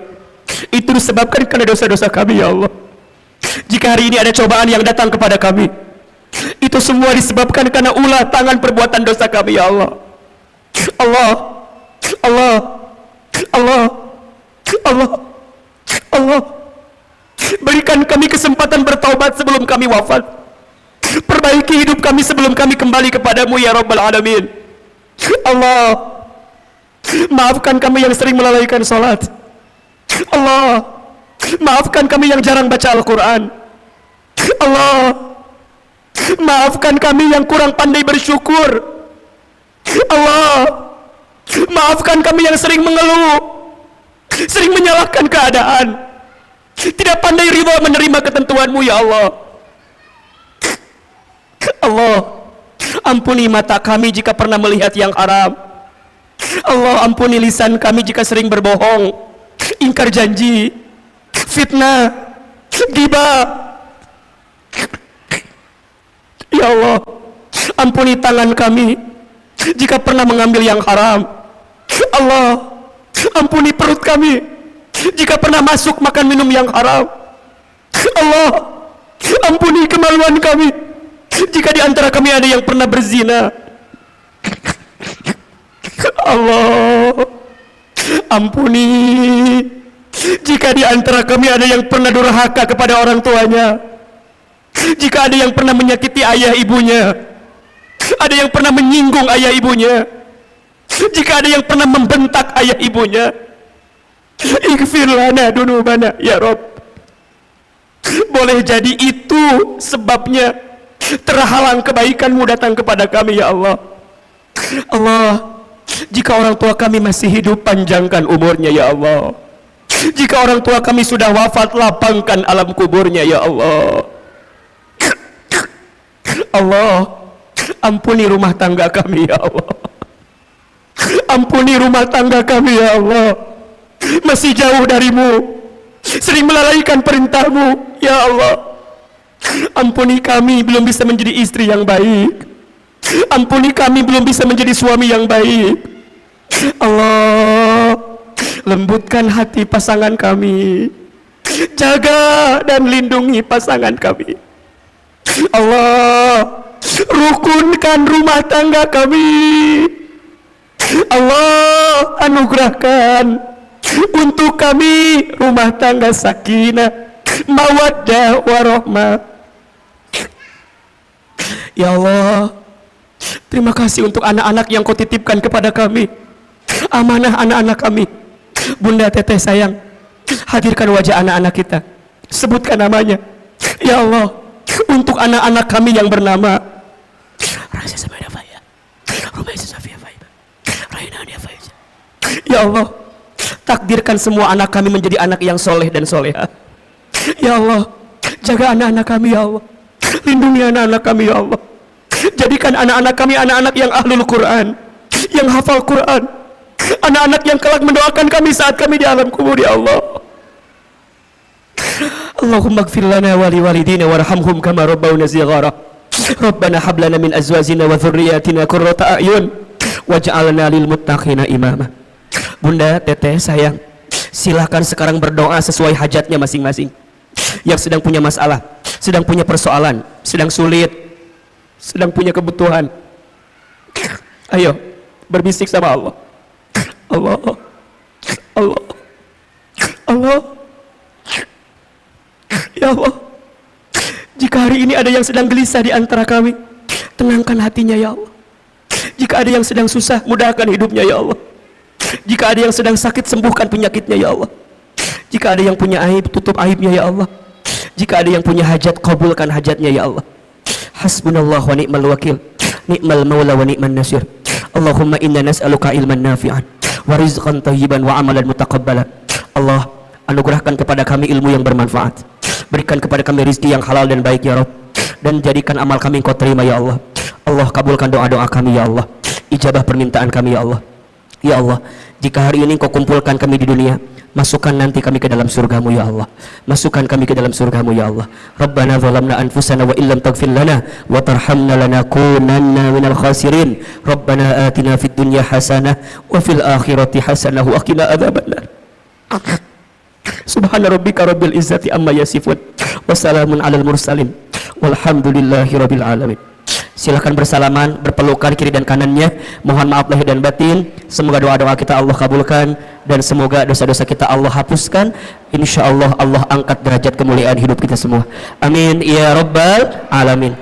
itu disebabkan karena dosa-dosa kami ya Allah. Jika hari ini ada cobaan yang datang kepada kami, itu semua disebabkan karena ulah tangan perbuatan dosa kami ya Allah. Allah, Allah, Allah, Allah, Allah, berikan kami kesempatan bertaubat sebelum kami wafat. Perbaiki hidup kami sebelum kami kembali kepadamu ya Rabbal Alamin. Allah, maafkan kami yang sering melalaikan salat. Allah, maafkan kami yang jarang baca Al-Quran. Allah, maafkan kami yang kurang pandai bersyukur. Allah, maafkan kami yang sering mengeluh, sering menyalahkan keadaan, tidak pandai ridha menerima ketentuanmu ya Allah. Allah, ampuni mata kami jika pernah melihat yang haram. Allah, ampuni lisan kami jika sering berbohong, ingkar janji, fitnah, ghibah. Ya Allah, ampuni tangan kami jika pernah mengambil yang haram. Allah, ampuni perut kami jika pernah masuk makan minum yang haram. Allah, ampuni kemaluan kami jika di antara kami ada yang pernah berzina. Allah, ampuni jika di antara kami ada yang pernah durhaka kepada orang tuanya, jika ada yang pernah menyakiti ayah ibunya, ada yang pernah menyinggung ayah ibunya, jika ada yang pernah membentak ayah ibunya. Ighfir lana dunubana ya Rabb. Boleh jadi itu sebabnya terhalang kebaikanmu datang kepada kami ya Allah. Allah, jika orang tua kami masih hidup, panjangkan umurnya ya Allah. Jika orang tua kami sudah wafat, lapangkan alam kuburnya ya Allah. Allah, ampuni rumah tangga kami ya Allah. Ampuni rumah tangga kami ya Allah, masih jauh darimu, sering melalaikan perintahmu ya Allah. Ampuni kami belum bisa menjadi istri yang baik. Ampuni kami belum bisa menjadi suami yang baik. Allah, lembutkan hati pasangan kami. Jaga dan lindungi pasangan kami. Allah, rukunkan rumah tangga kami. Allah, anugerahkan untuk kami rumah tangga sakinah, mawaddah, warahmah. Ya Allah, terima kasih untuk anak-anak yang kau titipkan kepada kami. Amanah anak-anak kami. Bunda Teteh sayang, hadirkan wajah anak-anak kita, sebutkan namanya. Ya Allah, untuk anak-anak kami yang bernama Raisa Samira Faya, Rumaisa Safia Faiba, Rainania Faiza. Ya Allah, takdirkan semua anak kami menjadi anak yang soleh dan soleha. Ya Allah, jaga anak-anak kami ya Allah. Lindungi anak-anak kami ya Allah. Jadikan anak-anak kami anak-anak yang ahlul Quran, yang hafal Quran, anak-anak yang kelak mendoakan kami saat kami di alam kubur ya Allah. Allahumma ighfir lana wa liwalidina warhamhum kama rabbawna shighara. Rabbana hab lana min azwajina wa dhurriyyatina qurrata a'yun waj'alna lil muttaqina imama. Bunda Teteh sayang, silakan sekarang berdoa sesuai hajatnya masing-masing. Yang sedang punya masalah, sedang punya persoalan, sedang sulit, sedang punya kebutuhan, ayo berbisik sama Allah. Allah, Allah, Allah. Ya Allah, jika hari ini ada yang sedang gelisah di antara kami, tenangkan hatinya ya Allah. Jika ada yang sedang susah, mudahkan hidupnya ya Allah. Jika ada yang sedang sakit, sembuhkan penyakitnya ya Allah. Jika ada yang punya aib, tutup aibnya ya Allah. Jika ada yang punya hajat, kabulkan hajatnya ya Allah. Hasbunallah wa ni'mal wakil, ni'mal maula wa ni'man nasir. Allahumma inna nas'aluka ilman nafi'an wa rizqan thayyiban wa amalan mutaqabbalan. Allah, anugerahkan kepada kami ilmu yang bermanfaat, berikan kepada kami rizki yang halal dan baik ya Rabb, dan jadikan amal kami Engkau terima ya Allah. Allah, kabulkan doa-doa kami ya Allah, ijabah permintaan kami ya Allah. Ya Allah, jika hari ini Engkau kumpulkan kami di dunia, masukkan nanti kami ke dalam surgamu ya Allah. Masukkan kami ke dalam surgamu ya Allah. Rabbana zalamna anfusana wa illam taghfir lana wa tarhamna lanakunanna minal khasirin. Rabbana atina fid dunya hasanah wa fil akhirati hasanah wa qina adzabannar. Subhana rabbika rabbil izzati amma yasifun wa salamun alal mursalin walhamdulillahi rabbil alamin. Silakan bersalaman, berpelukan kiri dan kanannya. Mohon maaf lahir dan batin. Semoga doa-doa kita Allah kabulkan, dan semoga dosa-dosa kita Allah hapuskan. Insya Allah Allah angkat derajat kemuliaan hidup kita semua. Amin ya rabbal alamin.